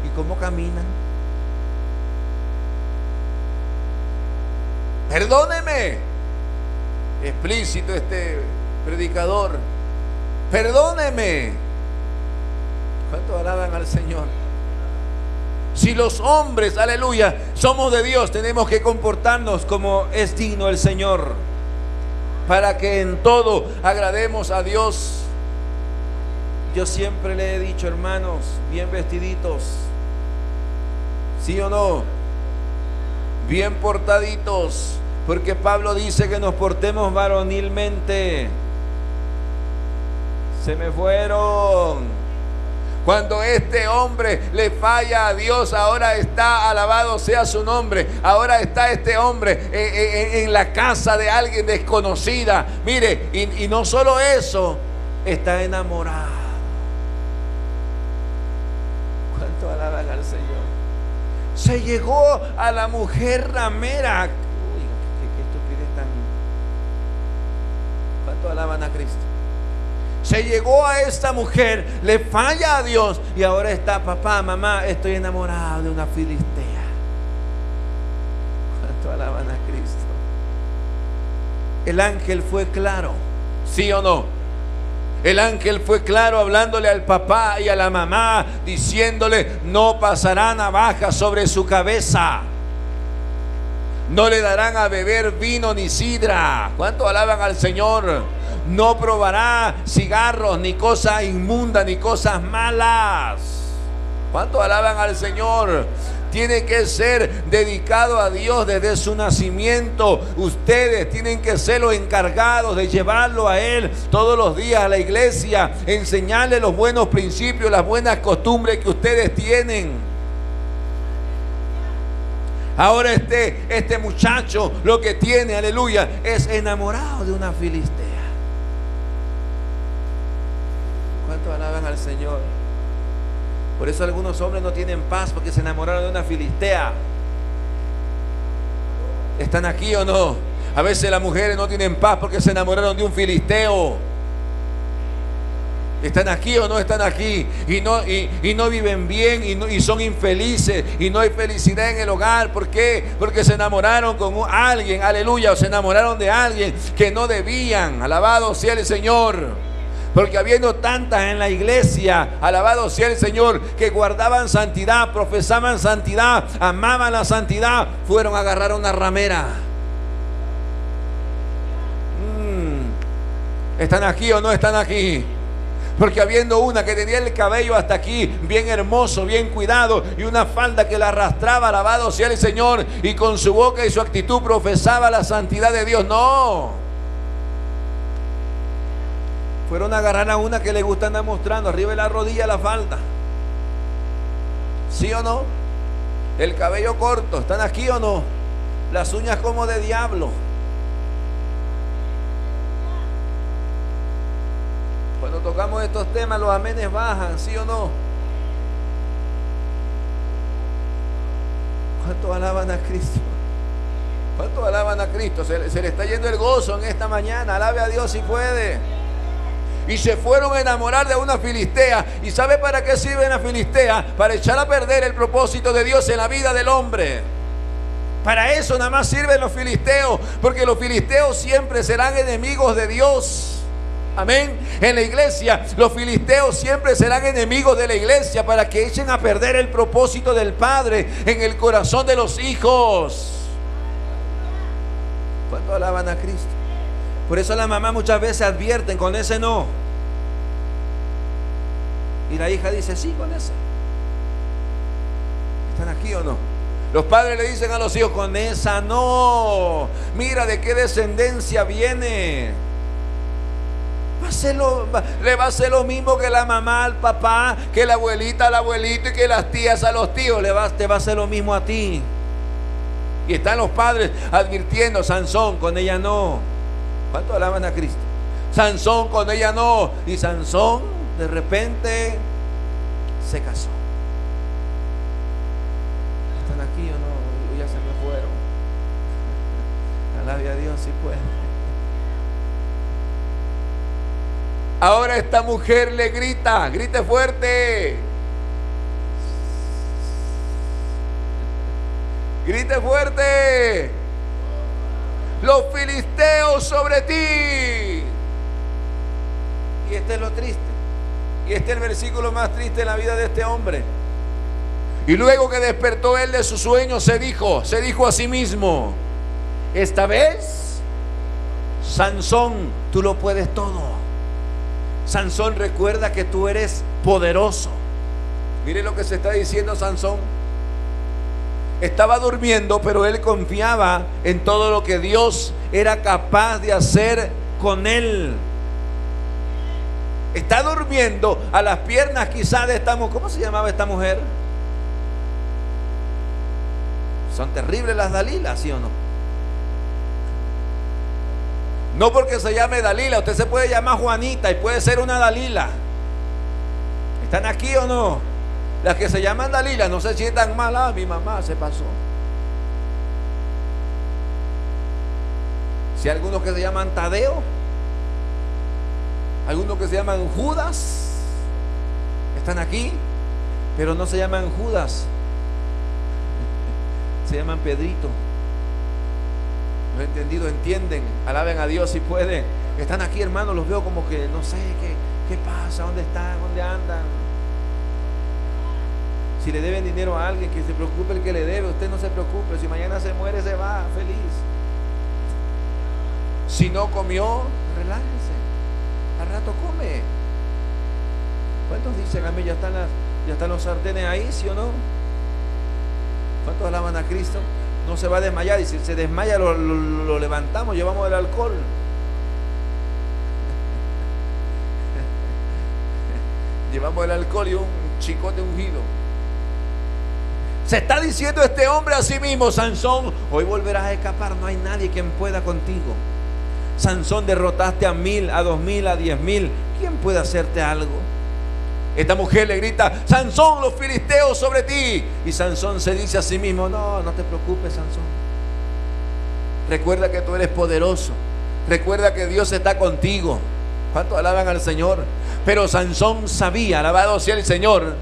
¿Y cómo caminan? Perdóneme, explícito este predicador. Perdóneme. ¿Cuánto alaban al Señor? Si los hombres, aleluya, somos de Dios, tenemos que comportarnos como es digno el Señor, para que en todo agrademos a Dios. Yo siempre le he dicho, hermanos, bien vestiditos, ¿sí o no? Bien portaditos, porque Pablo dice que nos portemos varonilmente. Se me fueron. Cuando este hombre le falla a Dios, ahora está, alabado sea su nombre, ahora está este hombre en la casa de alguien desconocida. Mire, y no solo eso, está enamorado. ¿Cuánto alaban al Señor? Se llegó a la mujer ramera. Uy, qué estupidez tan. ¿Cuánto alaban a Cristo? Se llegó a esta mujer, le falla a Dios y ahora está, papá, mamá, estoy enamorado de una filistea. ¿Cuánto alaban a Cristo? El ángel fue claro, ¿sí o no? El ángel fue claro hablándole al papá y a la mamá, diciéndole, no pasará navaja sobre su cabeza. No le darán a beber vino ni sidra. ¿Cuánto alaban al Señor? No probará cigarros, ni cosas inmundas, ni cosas malas. ¿Cuánto alaban al Señor? Tiene que ser dedicado a Dios desde su nacimiento. Ustedes tienen que ser los encargados de llevarlo a Él todos los días a la iglesia, enseñarle los buenos principios, las buenas costumbres que ustedes tienen. Ahora este muchacho lo que tiene, aleluya, es enamorado de una filistea. ¿Cuánto alaban al Señor? Por eso algunos hombres no tienen paz, porque se enamoraron de una filistea. ¿Están aquí o no? A veces las mujeres no tienen paz porque se enamoraron de un filisteo. ¿Están aquí o no están aquí? Y no viven bien y son infelices y no hay felicidad en el hogar. ¿Por qué? Porque se enamoraron con alguien, aleluya, o se enamoraron de alguien que no debían. Alabado sea el Señor. Porque habiendo tantas en la iglesia, alabado sea el Señor, que guardaban santidad, profesaban santidad, amaban la santidad, fueron a agarrar una ramera. ¿Están aquí o no están aquí? Porque habiendo una que tenía el cabello hasta aquí, bien hermoso, bien cuidado, y una falda que la arrastraba, alabado sea el Señor, y con su boca y su actitud profesaba la santidad de Dios. No. Fueron a agarrar a una que le gusta andar mostrando arriba de la rodilla la falda. ¿Sí o no? El cabello corto. ¿Están aquí o no? Las uñas como de diablo. Cuando tocamos estos temas, los amenes bajan, ¿sí o no? ¿Cuánto alaban a Cristo? ¿Cuánto alaban a Cristo? Se le está yendo el gozo en esta mañana. Alabe a Dios si puede. Y se fueron a enamorar de una filistea. ¿Y sabe para qué sirve una filistea? Para echar a perder el propósito de Dios en la vida del hombre. Para eso nada más sirven los filisteos, porque los filisteos siempre serán enemigos de Dios. Amén. En la iglesia, los filisteos siempre serán enemigos de la iglesia para que echen a perder el propósito del Padre en el corazón de los hijos. ¿Cuánto alaban a Cristo? Por eso las mamás muchas veces advierten: con ese no. Y la hija dice: sí, con ese. ¿Están aquí o no? Los padres le dicen a los hijos: con esa no. Mira de qué descendencia viene. Le va a hacer lo mismo que la mamá al papá, que la abuelita al abuelito y que las tías a los tíos. Te va a hacer lo mismo a ti. Y están los padres advirtiendo: Sansón, con ella no. ¿Cuánto alaban a Cristo? Sansón, con ella no. Y Sansón de repente se casó. ¿Están aquí o no? Ya se me fueron. Alabe a Dios si puede. Ahora esta mujer le grita: grite fuerte. Grite fuerte. Los filisteos sobre ti. Y este es lo triste. Y este es el versículo más triste en la vida de este hombre. Y luego que despertó él de su sueño, se dijo a sí mismo: esta vez, Sansón, tú lo puedes todo. Sansón, recuerda que tú eres poderoso. Mire lo que se está diciendo Sansón. Estaba durmiendo, pero él confiaba en todo lo que Dios era capaz de hacer con él. Está durmiendo a las piernas quizás de esta mujer. ¿Cómo se llamaba esta mujer? Son terribles las Dalilas, ¿sí o no? No porque se llame Dalila, usted se puede llamar Juanita y puede ser una Dalila. ¿Están aquí o no? Las que se llaman Dalila no se sientan mal. Ah, mi mamá se pasó. Si hay algunos que se llaman Tadeo, algunos que se llaman Judas, están aquí, pero no se llaman Judas, se llaman Pedrito. Los entendidos entienden. Alaben a Dios si pueden. Están aquí, hermanos, los veo como que no sé qué pasa, dónde están, dónde andan. Si le deben dinero a alguien, que se preocupe el que le debe. Usted no se preocupe, si mañana se muere se va feliz. Si no comió, relájese, al rato come. ¿Cuántos dicen amén? Ya están los sartenes ahí, ¿sí o no? ¿Cuántos alaban a Cristo? No se va a desmayar, y si se desmaya lo levantamos, llevamos el alcohol. Llevamos el alcohol y un chicote ungido. Se está diciendo este hombre a sí mismo: Sansón, hoy volverás a escapar, no hay nadie quien pueda contigo. Sansón, derrotaste a 1000, a 2000, a 10,000. ¿Quién puede hacerte algo? Esta mujer le grita: Sansón, los filisteos sobre ti. Y Sansón se dice a sí mismo: no te preocupes, Sansón. Recuerda que tú eres poderoso. Recuerda que Dios está contigo. ¿Cuántos alaban al Señor? Pero Sansón sabía, alabado sea el Señor,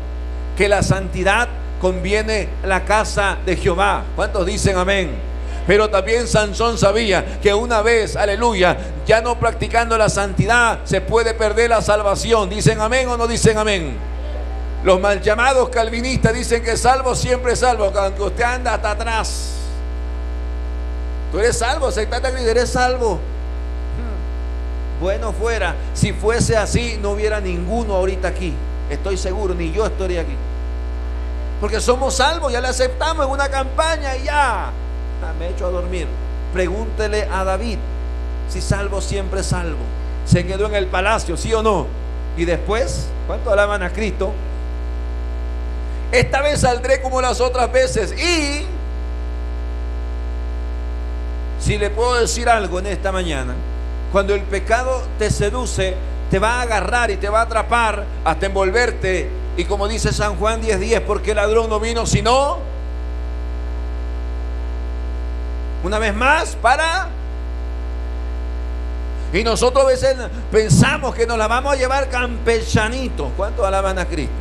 que la santidad conviene a la casa de Jehová. ¿Cuántos dicen amén? Pero también Sansón sabía que una vez, aleluya, ya no practicando la santidad, se puede perder la salvación. ¿Dicen amén o no dicen amén? Los mal llamados calvinistas dicen que salvo siempre salvo, aunque usted anda hasta atrás. Tú eres salvo, aceptate a Cristo, eres salvo. Bueno fuera, si fuese así, no hubiera ninguno ahorita aquí. Estoy seguro, ni yo estaría aquí. Porque somos salvos, ya le aceptamos en una campaña y ya. Me echo a dormir. Pregúntele a David si salvo siempre salvo. Se quedó en el palacio, ¿sí o no? Y después, ¿cuánto alaban a Cristo? Esta vez saldré como las otras veces. Y si le puedo decir algo en esta mañana, cuando el pecado te seduce, te va a agarrar y te va a atrapar hasta envolverte. Y como dice San Juan 10:10, porque el ladrón no vino sino, una vez más, para. Y nosotros a veces pensamos que nos la vamos a llevar campechanito. ¿Cuántos alaban a Cristo?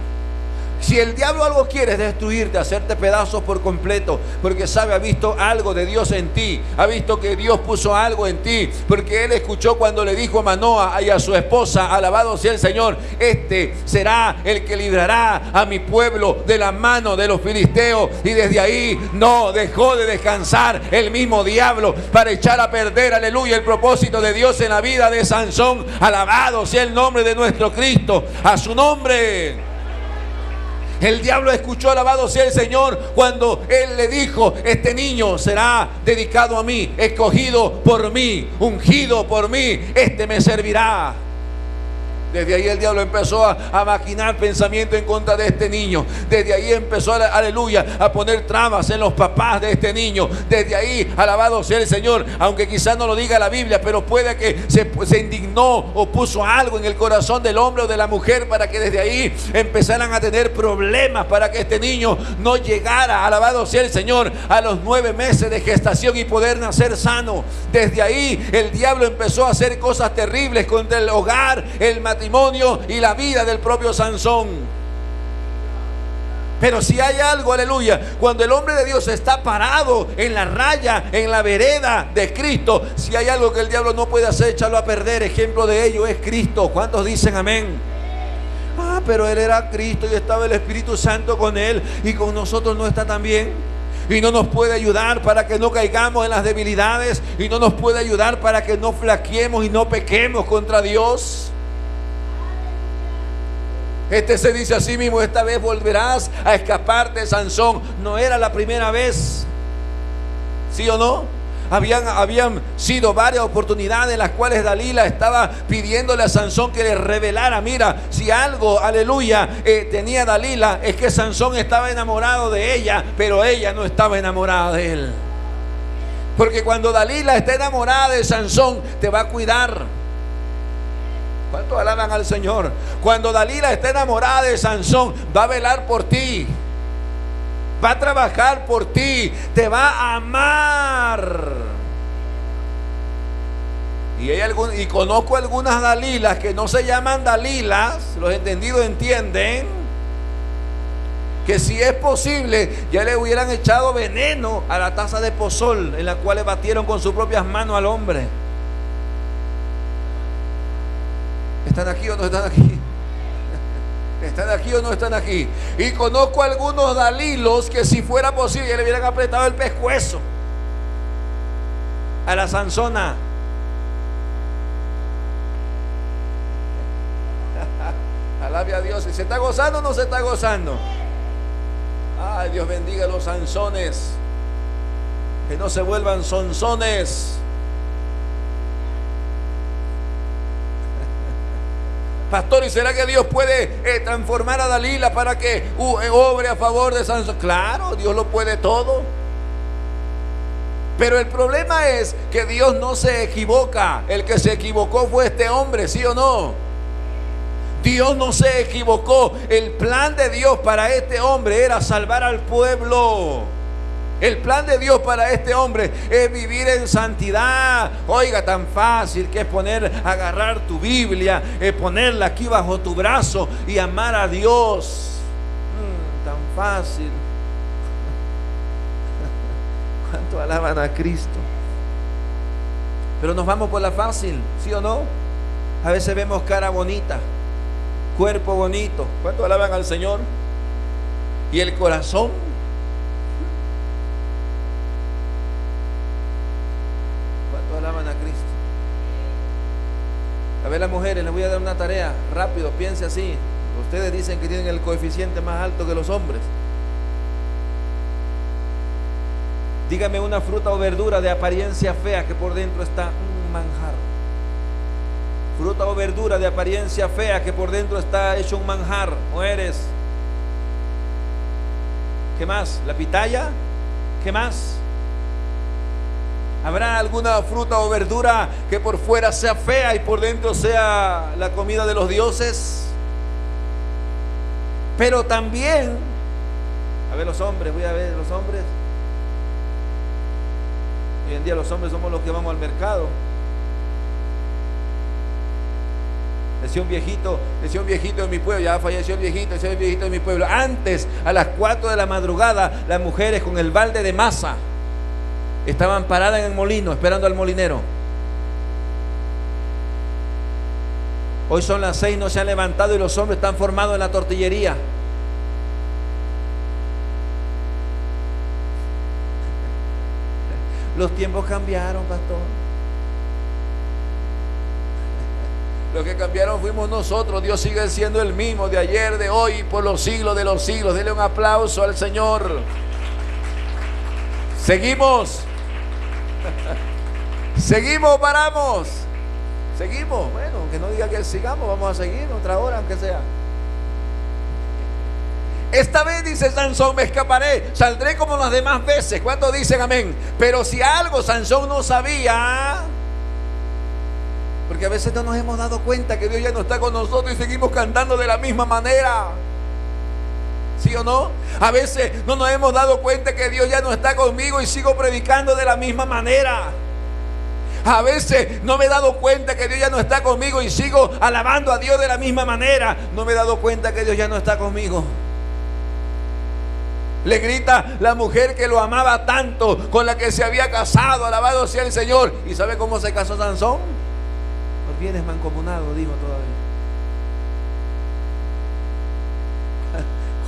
Si el diablo algo quiere es destruirte, hacerte pedazos por completo, porque sabe, ha visto algo de Dios en ti, ha visto que Dios puso algo en ti, porque él escuchó cuando le dijo a Manoa y a su esposa, alabado sea el Señor, este será el que librará a mi pueblo de la mano de los filisteos. Y desde ahí no dejó de descansar el mismo diablo para echar a perder, aleluya, el propósito de Dios en la vida de Sansón. Alabado sea el nombre de nuestro Cristo, a su nombre. El diablo escuchó, alabado sea el Señor, cuando él le dijo: este niño será dedicado a mí, escogido por mí, ungido por mí, este me servirá. Desde ahí el diablo empezó a maquinar pensamiento en contra de este niño. Desde ahí empezó, aleluya, a poner trabas en los papás de este niño. Desde ahí, alabado sea el Señor, aunque quizás no lo diga la Biblia, pero puede que se indignó o puso algo en el corazón del hombre o de la mujer para que desde ahí empezaran a tener problemas, para que este niño no llegara, alabado sea el Señor, a los 9 meses de gestación y poder nacer sano. Desde ahí el diablo empezó a hacer cosas terribles contra el hogar, el matrimonio y la vida del propio Sansón. Pero si hay algo, aleluya, cuando el hombre de Dios está parado en la raya, en la vereda de Cristo, si hay algo que el diablo no puede hacer, echarlo a perder. Ejemplo de ello es Cristo. ¿Cuántos dicen amén? Pero él era Cristo y estaba el Espíritu Santo con él, y con nosotros no está también. Y no nos puede ayudar para que no caigamos en las debilidades, y no nos puede ayudar para que no flaqueemos y no pequemos contra Dios. Este se dice a sí mismo: esta vez volverás a escaparte, Sansón. No era la primera vez, ¿sí o no? Habían sido varias oportunidades en las cuales Dalila estaba pidiéndole a Sansón que le revelara. Mira, si algo, aleluya, tenía Dalila, es que Sansón estaba enamorado de ella, pero ella no estaba enamorada de él. Porque cuando Dalila está enamorada de Sansón, te va a cuidar. ¿Cuántos alaban al Señor? Cuando Dalila está enamorada de Sansón, va a velar por ti, va a trabajar por ti, te va a amar. Y conozco algunas Dalilas que no se llaman Dalilas, los entendidos entienden, que si es posible ya le hubieran echado veneno a la taza de pozol en la cual le batieron con sus propias manos al hombre. ¿Están aquí o no están aquí? ¿Están aquí o no están aquí? Y conozco algunos Dalilos que si fuera posible ya le hubieran apretado el pescuezo a la Sansona. Alabe a Dios. ¿Y se está gozando o no se está gozando? Ay, Dios bendiga a los Sansones, que no se vuelvan sonsones. Pastor, ¿y será que Dios puede transformar a Dalila para que obre a favor de Sansón? Claro, Dios lo puede todo. Pero el problema es que Dios no se equivoca. El que se equivocó fue este hombre, ¿sí o no? Dios no se equivocó. El plan de Dios para este hombre era salvar al pueblo. El plan de Dios para este hombre es vivir en santidad. Oiga, tan fácil que es agarrar tu Biblia, ponerla aquí bajo tu brazo y amar a Dios. Tan fácil. ¿Cuánto alaban a Cristo? Pero nos vamos por la fácil, ¿sí o no? A veces vemos cara bonita, cuerpo bonito. ¿Cuánto alaban al Señor? Y el corazón. Alaban a Cristo. A ver, las mujeres, les voy a dar una tarea rápido, piense así. Ustedes dicen que tienen el coeficiente más alto que los hombres. Dígame una fruta o verdura de apariencia fea que por dentro está un manjar. Fruta o verdura de apariencia fea que por dentro está hecho un manjar. Mujeres. ¿Qué más? ¿La pitaya? ¿Qué más? ¿Habrá alguna fruta o verdura que por fuera sea fea y por dentro sea la comida de los dioses? Pero también, a ver los hombres, voy a ver los hombres. Hoy en día los hombres somos los que vamos al mercado. Decía un viejito de mi pueblo, ya falleció el viejito, decía el viejito de mi pueblo. Antes, a las 4 de la madrugada, las mujeres con el balde de masa estaban paradas en el molino, esperando al molinero. Hoy son las 6, no se han levantado y los hombres están formados en la tortillería. Los tiempos cambiaron, pastor. Lo que cambiaron fuimos nosotros. Dios sigue siendo el mismo de ayer, de hoy y por los siglos de los siglos. Dele un aplauso al Señor. Seguimos. Seguimos, paramos. Seguimos. Bueno, aunque no diga que sigamos, vamos a seguir otra hora, aunque sea. Esta vez, dice Sansón, me escaparé, saldré como las demás veces. ¿Cuántos dicen amén? Pero si algo Sansón no sabía, porque a veces no nos hemos dado cuenta que Dios ya no está con nosotros y seguimos cantando de la misma manera. ¿Sí o no? A veces no nos hemos dado cuenta que Dios ya no está conmigo y sigo predicando de la misma manera. A veces no me he dado cuenta que Dios ya no está conmigo y sigo alabando a Dios de la misma manera. No me he dado cuenta que Dios ya no está conmigo. Le grita la mujer que lo amaba tanto, con la que se había casado, alabado sea el Señor. ¿Y sabe cómo se casó Sansón? Por bienes mancomunados, dijo todavía.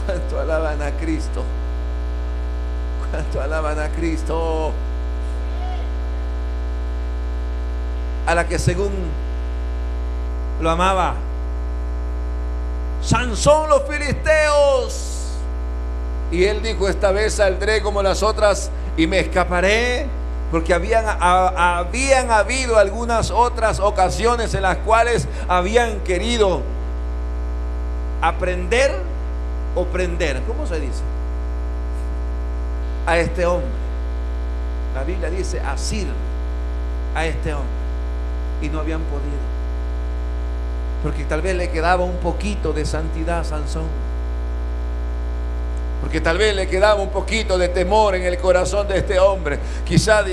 ¿Cuánto alaban a Cristo? ¿Cuánto alaban a Cristo? A la que según lo amaba. Sansón, los filisteos. Y él dijo, esta vez saldré como las otras y me escaparé, porque habían habido algunas otras ocasiones en las cuales habían querido aprender o prender, ¿cómo se dice? A este hombre. La Biblia dice asir a este hombre, y no habían podido, porque tal vez le quedaba un poquito de santidad a Sansón. Porque tal vez le quedaba un poquito de temor en el corazón de este hombre. Quizá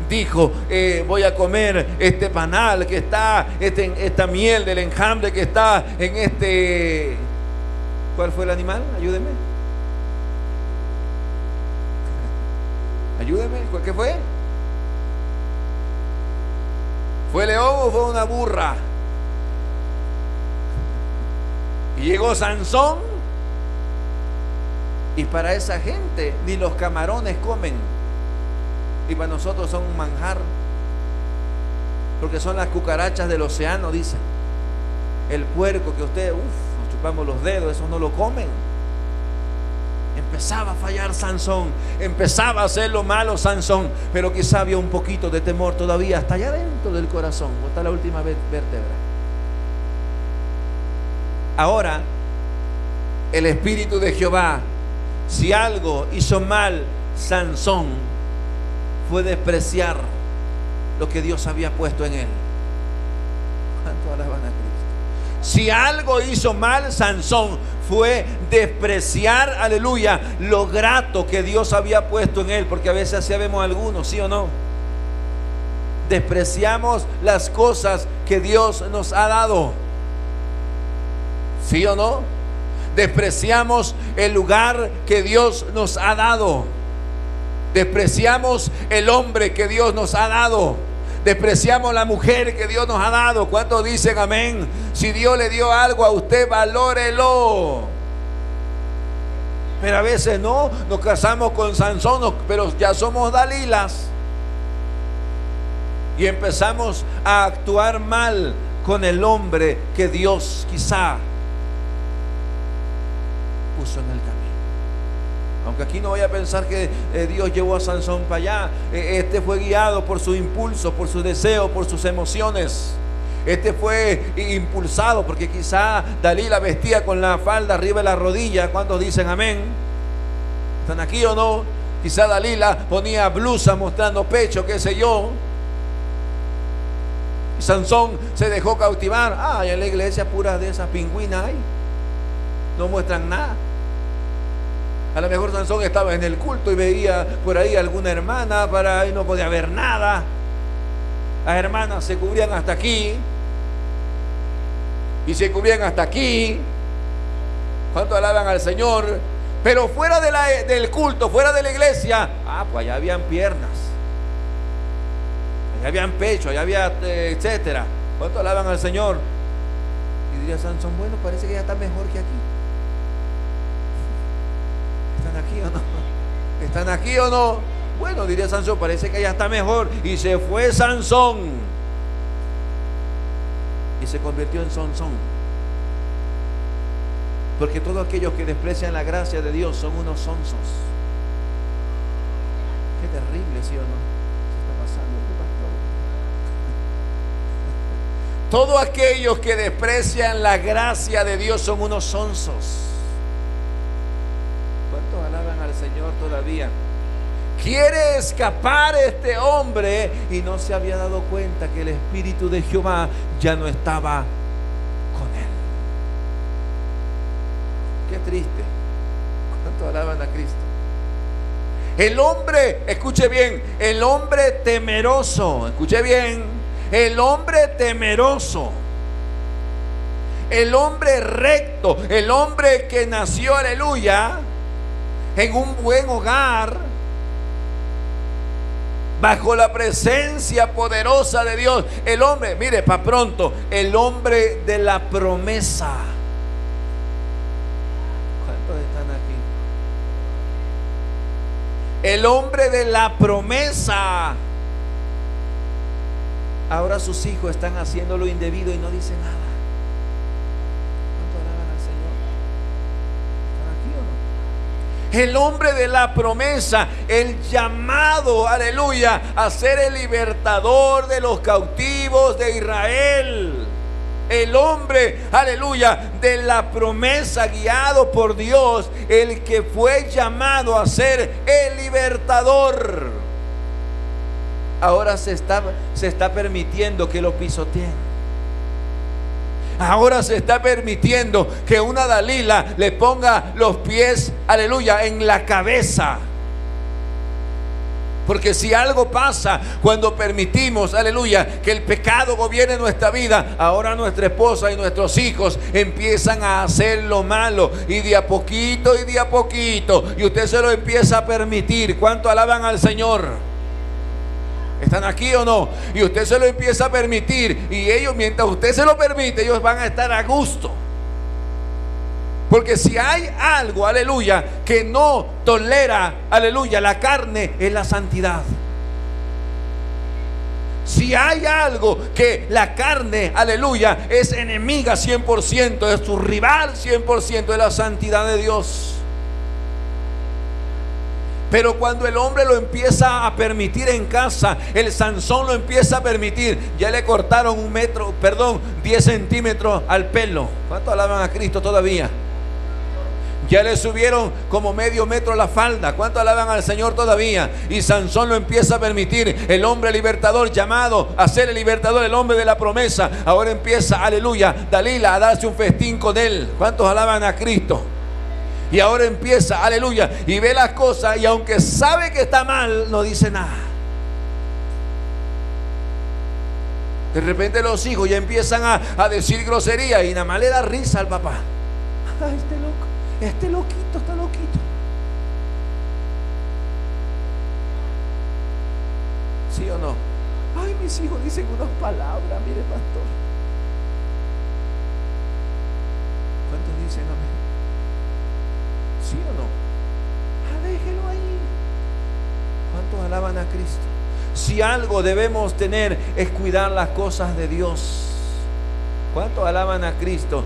dijo, voy a comer este panal que está, esta miel del enjambre que está en este... ¿Cuál fue el animal? Ayúdeme. Ayúdeme. ¿Qué fue? ¿Fue león o fue una burra? Y llegó Sansón. Y para esa gente ni los camarones comen, y para nosotros son un manjar, porque son las cucarachas del océano, dicen. El puerco que ustedes, nos chupamos los dedos, eso no lo comen. Empezaba a fallar Sansón, empezaba a hacer lo malo Sansón, pero quizá había un poquito de temor todavía hasta allá dentro del corazón, hasta la última vértebra. Ahora el Espíritu de Jehová, si algo hizo mal Sansón, fue despreciar lo que Dios había puesto en él. ¿Cuánto alaban a Cristo? Si algo hizo mal Sansón, fue despreciar, aleluya, lo grato que Dios había puesto en él. Porque a veces así vemos algunos, ¿sí o no? Despreciamos las cosas que Dios nos ha dado, ¿sí o no? Despreciamos el lugar que Dios nos ha dado. Despreciamos el hombre que Dios nos ha dado. Despreciamos la mujer que Dios nos ha dado. ¿Cuántos dicen amén? Si Dios le dio algo a usted, valórelo. Pero a veces no, nos casamos con Sansón, pero ya somos Dalilas. Y empezamos a actuar mal con el hombre que Dios quizá puso en el camino. Aunque aquí no vaya a pensar que Dios llevó a Sansón para allá. Este fue guiado por su impulso, por su deseo, por sus emociones. Este fue impulsado porque quizá Dalila vestía con la falda arriba de la rodilla. ¿Cuántos dicen amén? ¿Están aquí o no? Quizá Dalila ponía blusa mostrando pecho, qué sé yo. Y Sansón se dejó cautivar. Ah, en la iglesia pura de esas pingüinas hay, no muestran nada. A lo mejor Sansón estaba en el culto y veía por ahí alguna hermana, para ahí no podía ver nada. Las hermanas se cubrían hasta aquí.
y se cubrían hasta aquí. ¿Cuánto alaban al Señor? Pero fuera del culto, fuera de la iglesia, pues allá habían piernas, allá habían pecho, allá había etcétera. ¿Cuánto alaban al Señor? Y diría Sansón, bueno, parece que ya está mejor que aquí. ¿Están aquí o no? ¿Están aquí o no? Bueno, diría Sansón, parece que ya está mejor. Y se fue Sansón y se convirtió en Sansón. Porque todos aquellos que desprecian la gracia de Dios son unos sonsos. Qué terrible, ¿sí o no? ¿Qué está pasando, pastor? Todos aquellos que desprecian la gracia de Dios son unos sonsos. ¿Cuántos alaban al Señor todavía? Quiere escapar este hombre y no se había dado cuenta que el Espíritu de Jehová ya no estaba con él. Qué triste. ¿Cuánto alaban a Cristo? El hombre, escuche bien, el hombre temeroso, escuche bien, el hombre temeroso, el hombre recto, el hombre que nació, aleluya, en un buen hogar, bajo la presencia poderosa de Dios. El hombre, mire, para pronto, el hombre de la promesa. ¿Cuántos están aquí? El hombre de la promesa. Ahora sus hijos están haciendo lo indebido y no dicen nada. ¿Cuánto alaban al Señor? ¿Están aquí o no? El hombre de la promesa, el llamado, aleluya, a ser el libertador de los cautivos de Israel. El hombre, aleluya, de la promesa, guiado por Dios, el que fue llamado a ser el libertador. Ahora se está permitiendo que lo pisoteen. Ahora se está permitiendo que una Dalila le ponga los pies, aleluya, en la cabeza. Porque si algo pasa cuando permitimos, aleluya, que el pecado gobierne nuestra vida, ahora nuestra esposa y nuestros hijos empiezan a hacer lo malo, y de a poquito y de a poquito, y usted se lo empieza a permitir. ¿Cuánto alaban al Señor? ¿Están aquí o no? Y usted se lo empieza a permitir, y ellos, mientras usted se lo permite, ellos van a estar a gusto. Porque si hay algo, aleluya, que no tolera, aleluya, la carne, es la santidad. Si hay algo que la carne, aleluya, es enemiga 100%, es su rival 100%, es la santidad de Dios. Pero cuando el hombre lo empieza a permitir en casa, el Sansón lo empieza a permitir, ya le cortaron 10 centímetros al pelo. ¿Cuánto alaban a Cristo todavía? Ya le subieron como medio metro la falda. ¿Cuánto alaban al Señor todavía? Y Sansón lo empieza a permitir. El hombre libertador, llamado a ser el libertador, el hombre de la promesa, ahora empieza, aleluya, Dalila a darse un festín con él. ¿Cuántos alaban a Cristo? Y ahora empieza, aleluya, y ve las cosas, y aunque sabe que está mal, no dice nada. De repente los hijos ya empiezan a decir grosería, y nada más le da risa al papá. Ay, este loquito está loquito. ¿Sí o no? Ay, mis hijos dicen unas palabras, mire, pastor. ¿Cuántos dicen amén? ¿Sí o no? Déjelo ahí. ¿Cuántos alaban a Cristo? Si algo debemos tener es cuidar las cosas de Dios. ¿Cuántos alaban a Cristo?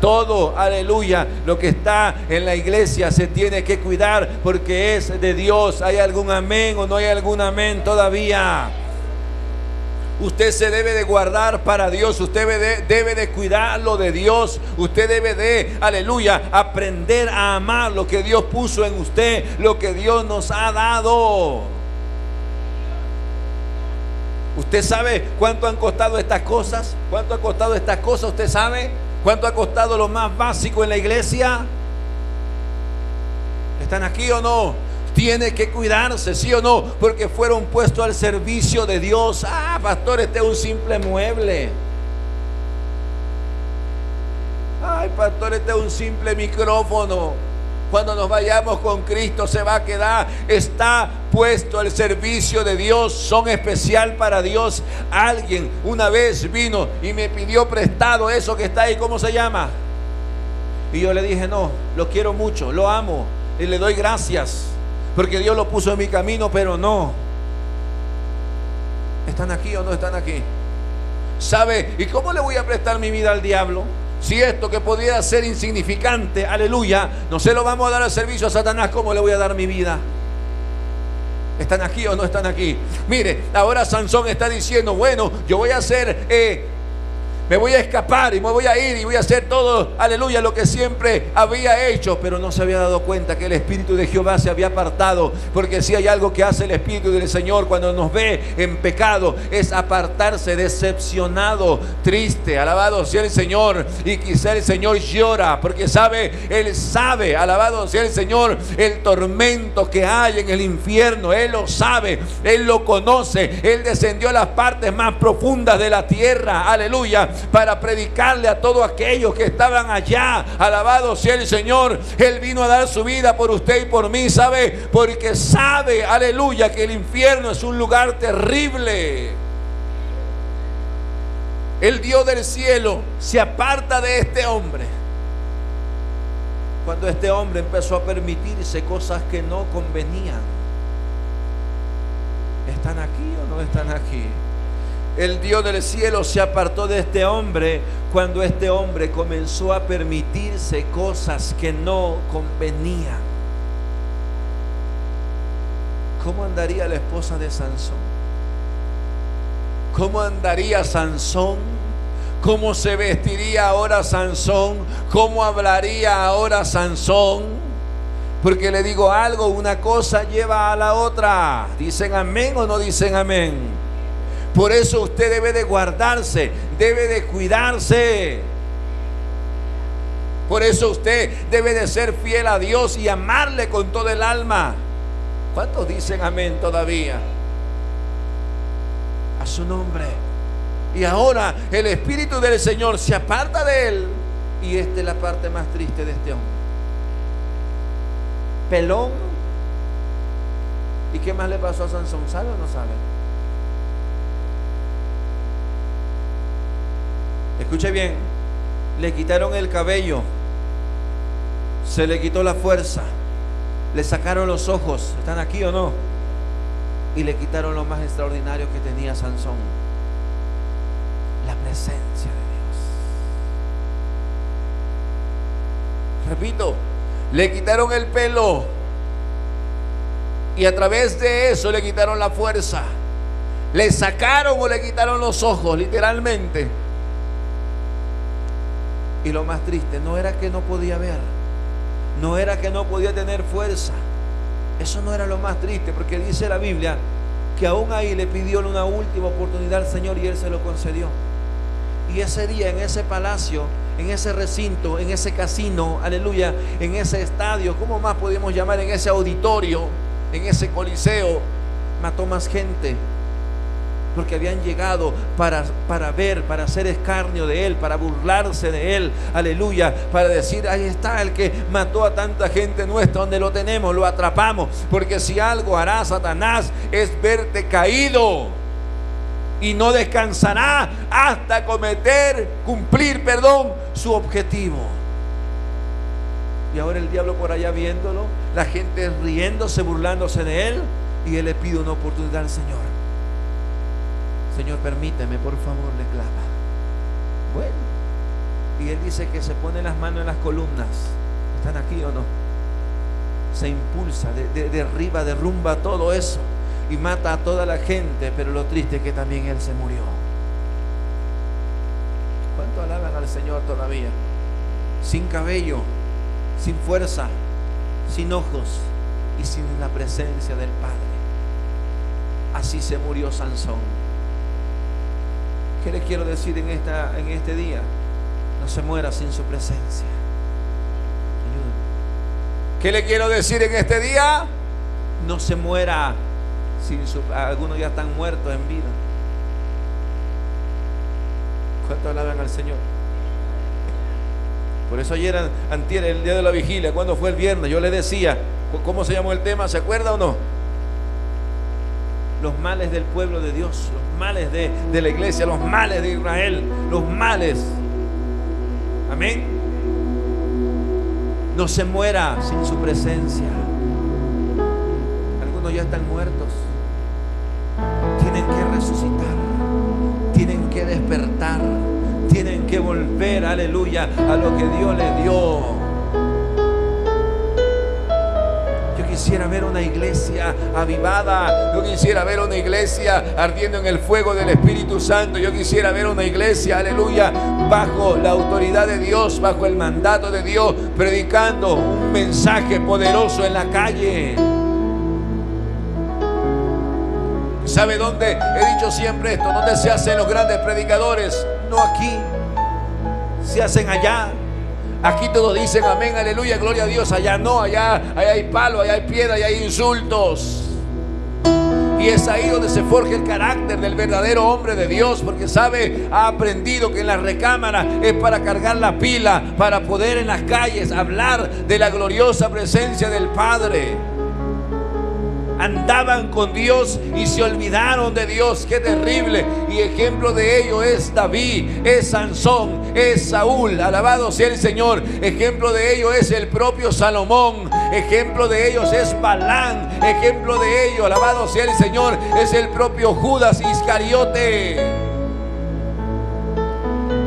Todo, aleluya, lo que está en la iglesia se tiene que cuidar porque es de Dios. ¿Hay algún amén o no hay algún amén todavía? Usted se debe de guardar para Dios. Usted debe de cuidar lo de Dios. Usted debe de, aleluya, aprender a amar lo que Dios puso en usted, lo que Dios nos ha dado. ¿Usted sabe cuánto han costado estas cosas? ¿Cuánto ha costado estas cosas? ¿Usted sabe cuánto ha costado lo más básico en la iglesia? ¿Están aquí o no? Tiene que cuidarse, ¿sí o no? Porque fueron puestos al servicio de Dios. Pastor, este es un simple mueble. Ay, pastor, este es un simple micrófono. Cuando nos vayamos con Cristo se va a quedar. Está puesto al servicio de Dios. Son especial para Dios. Alguien una vez vino y me pidió prestado eso que está ahí. ¿Cómo se llama? Y yo le dije, no, lo quiero mucho, lo amo y le doy gracias porque Dios lo puso en mi camino, pero no. ¿Están aquí o no están aquí? ¿Sabe? ¿Y cómo le voy a prestar mi vida al diablo? Si esto que podría ser insignificante, aleluya, no se lo vamos a dar al servicio a Satanás, ¿cómo le voy a dar mi vida? ¿Están aquí o no están aquí? Mire, ahora Sansón está diciendo, bueno, yo voy a hacer, me voy a escapar y me voy a ir y voy a hacer todo, aleluya, lo que siempre había hecho. Pero no se había dado cuenta que el Espíritu de Jehová se había apartado. Porque si hay algo que hace el Espíritu del Señor cuando nos ve en pecado, es apartarse, decepcionado, triste. Alabado sea el Señor. Y quizá el Señor llora porque sabe, Él sabe, alabado sea el Señor, el tormento que hay en el infierno. Él lo sabe, Él lo conoce. Él descendió a las partes más profundas de la tierra, aleluya, para predicarle a todos aquellos que estaban allá. Alabado sea el Señor. Él vino a dar su vida por usted y por mí, ¿sabe? Porque sabe, aleluya, que el infierno es un lugar terrible. El Dios del cielo se aparta de este hombre cuando este hombre empezó a permitirse cosas que no convenían. ¿Están aquí o no están aquí? El Dios del cielo se apartó de este hombre cuando este hombre comenzó a permitirse cosas que no convenían. ¿Cómo andaría la esposa de Sansón? ¿Cómo andaría Sansón? ¿Cómo se vestiría ahora Sansón? ¿Cómo hablaría ahora Sansón? Porque le digo algo, una cosa lleva a la otra. ¿Dicen amén o no dicen amén? Por eso usted debe de guardarse, debe de cuidarse. Por eso usted debe de ser fiel a Dios y amarle con todo el alma. ¿Cuántos dicen amén todavía? A su nombre. Y ahora el Espíritu del Señor se aparta de él. Y esta es la parte más triste de este hombre. Pelón. ¿Y qué más le pasó a Sansón? ¿Sabe o no sabe? Escuche bien, le quitaron el cabello, se le quitó la fuerza, le sacaron los ojos, ¿están aquí o no? Y le quitaron lo más extraordinario que tenía Sansón, la presencia de Dios. Repito, le quitaron el pelo y a través de eso le quitaron la fuerza, le sacaron o le quitaron los ojos, literalmente. Y lo más triste, no era que no podía ver, no era que no podía tener fuerza. Eso no era lo más triste, porque dice la Biblia que aún ahí le pidió una última oportunidad al Señor y Él se lo concedió. Y ese día, en ese palacio, en ese recinto, en ese casino, aleluya, en ese estadio, ¿cómo más podemos llamar? En ese auditorio, en ese coliseo, mató más gente. Porque habían llegado para ver, para hacer escarnio de él, para burlarse de él, aleluya, para decir, ahí está el que mató a tanta gente nuestra, donde lo tenemos, lo atrapamos. Porque si algo hará Satanás es verte caído y no descansará hasta cumplir su objetivo. Y ahora el diablo por allá viéndolo, la gente riéndose, burlándose de él, y él le pide una oportunidad al Señor. Señor, permíteme, por favor, le clama. Bueno, y él dice que se pone las manos en las columnas. ¿Están aquí o no? Se impulsa, derriba, derrumba todo eso y mata a toda la gente. Pero lo triste es que también él se murió. ¿Cuánto alaban al Señor todavía? Sin cabello, sin fuerza, sin ojos y sin la presencia del Padre. Así se murió Sansón. ¿Qué le quiero decir en este día? No se muera sin su presencia. ¿Qué le quiero decir en este día? No se muera sin su... Algunos ya están muertos en vida. ¿Cuánto alaban al Señor? Por eso ayer, antier, el día de la vigilia, cuando fue el viernes, yo le decía, ¿cómo se llamó el tema? ¿Se acuerda o no? Los males del pueblo de Dios, los males de la iglesia, los males de Israel, los males. Amén. No se muera sin su presencia. Algunos ya están muertos. Tienen que resucitar, tienen que despertar, tienen que volver, aleluya, a lo que Dios les dio. Yo quisiera ver una iglesia avivada. Yo quisiera ver una iglesia ardiendo en el fuego del Espíritu Santo. Yo quisiera ver una iglesia, aleluya, bajo la autoridad de Dios, bajo el mandato de Dios, predicando un mensaje poderoso en la calle. ¿Sabe dónde? He dicho siempre esto: ¿dónde se hacen los grandes predicadores? No aquí, se hacen allá. Aquí todos dicen amén, aleluya, gloria a Dios. Allá no, allá hay palo, allá hay piedra, allá hay insultos. Y es ahí donde se forja el carácter del verdadero hombre de Dios, porque sabe, ha aprendido que en la recámara es para cargar la pila, para poder en las calles hablar de la gloriosa presencia del Padre. Andaban con Dios y se olvidaron de Dios. Qué terrible. Y ejemplo de ello es David, es Sansón, es Saúl. Alabado sea el Señor. Ejemplo de ello es el propio Salomón. Ejemplo de ellos es Balán. Ejemplo de ello, alabado sea el Señor, es el propio Judas Iscariote,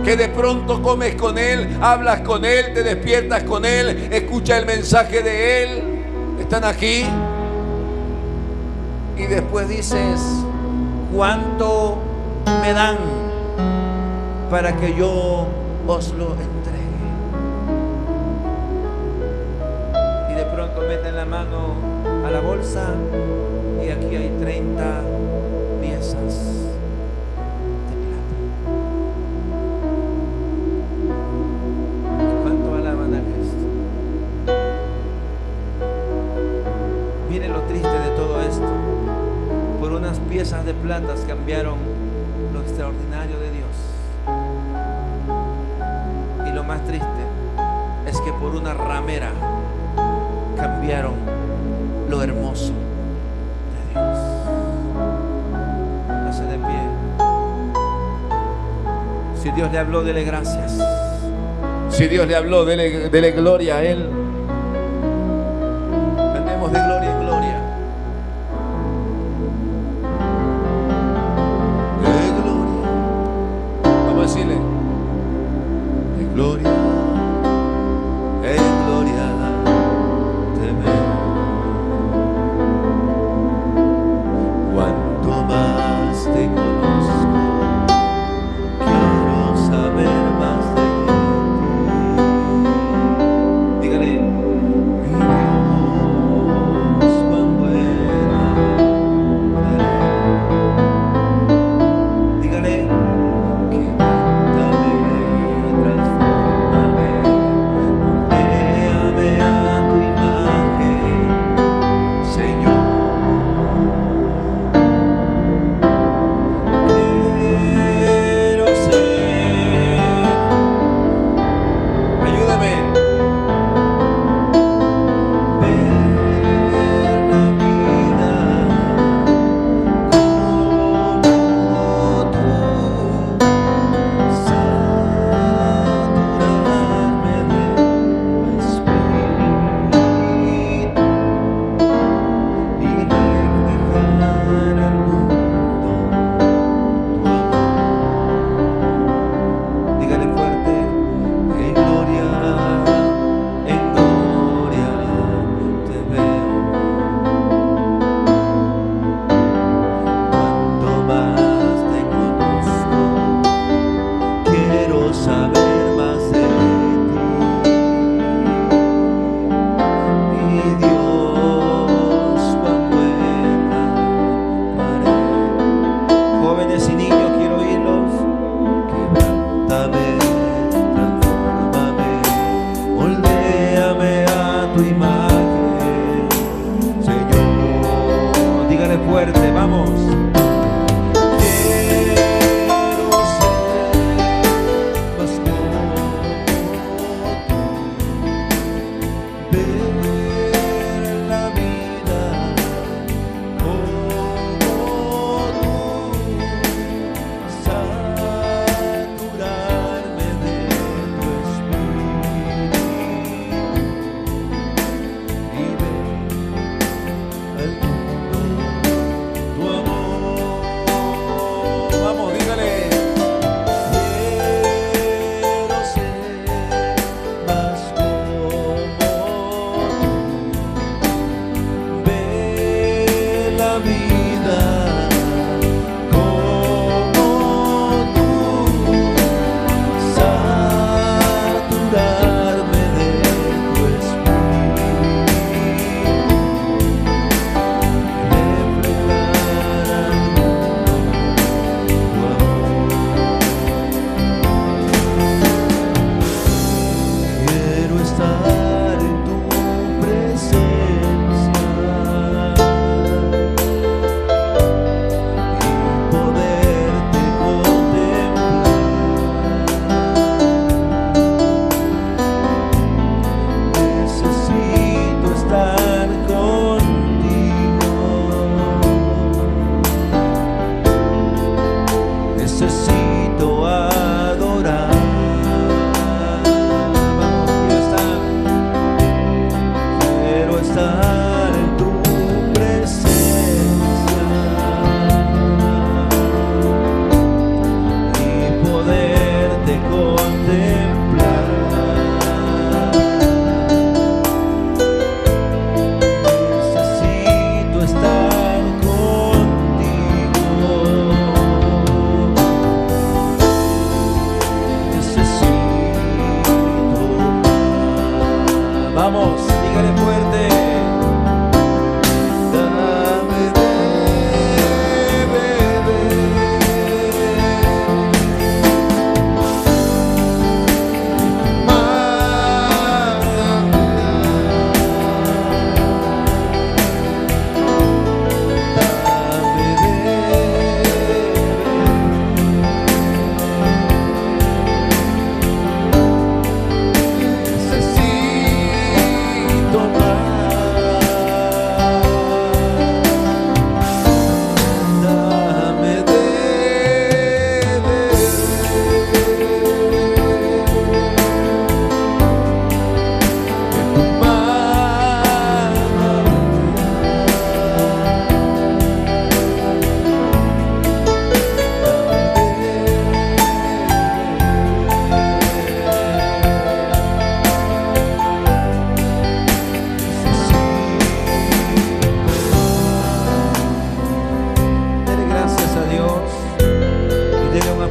que de pronto comes con él, hablas con él, te despiertas con él, escucha el mensaje de él. ¿Están aquí? Y después dices: ¿cuánto me dan para que yo os lo entregue? Y de pronto meten la mano a la bolsa y aquí hay 30 piezas de plata. ¿Cuánto alaban a Cristo? Miren lo triste de todo esto. Por unas piezas de plata cambiaron lo extraordinario de Dios. Y lo más triste es que por una ramera cambiaron lo hermoso de Dios. Hágase de pie. Si Dios le habló, dele gracias. Si Dios le habló, dele gloria a Él. Andemos de gloria en gloria. Decirle: en gloria, te veo. Cuanto más te conozco, quiero saber más de ti. Dígale: mi Dios,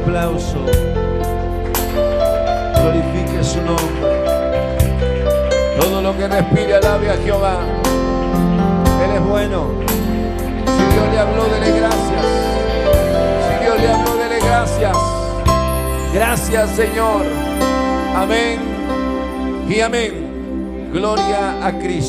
aplauso. Glorifique su nombre.
Todo lo que respire alabe a Jehová. Él es bueno. Si Dios le habló, dele gracias. Si Dios le habló, dele gracias. Gracias, Señor. Amén y amén. Gloria a Cristo.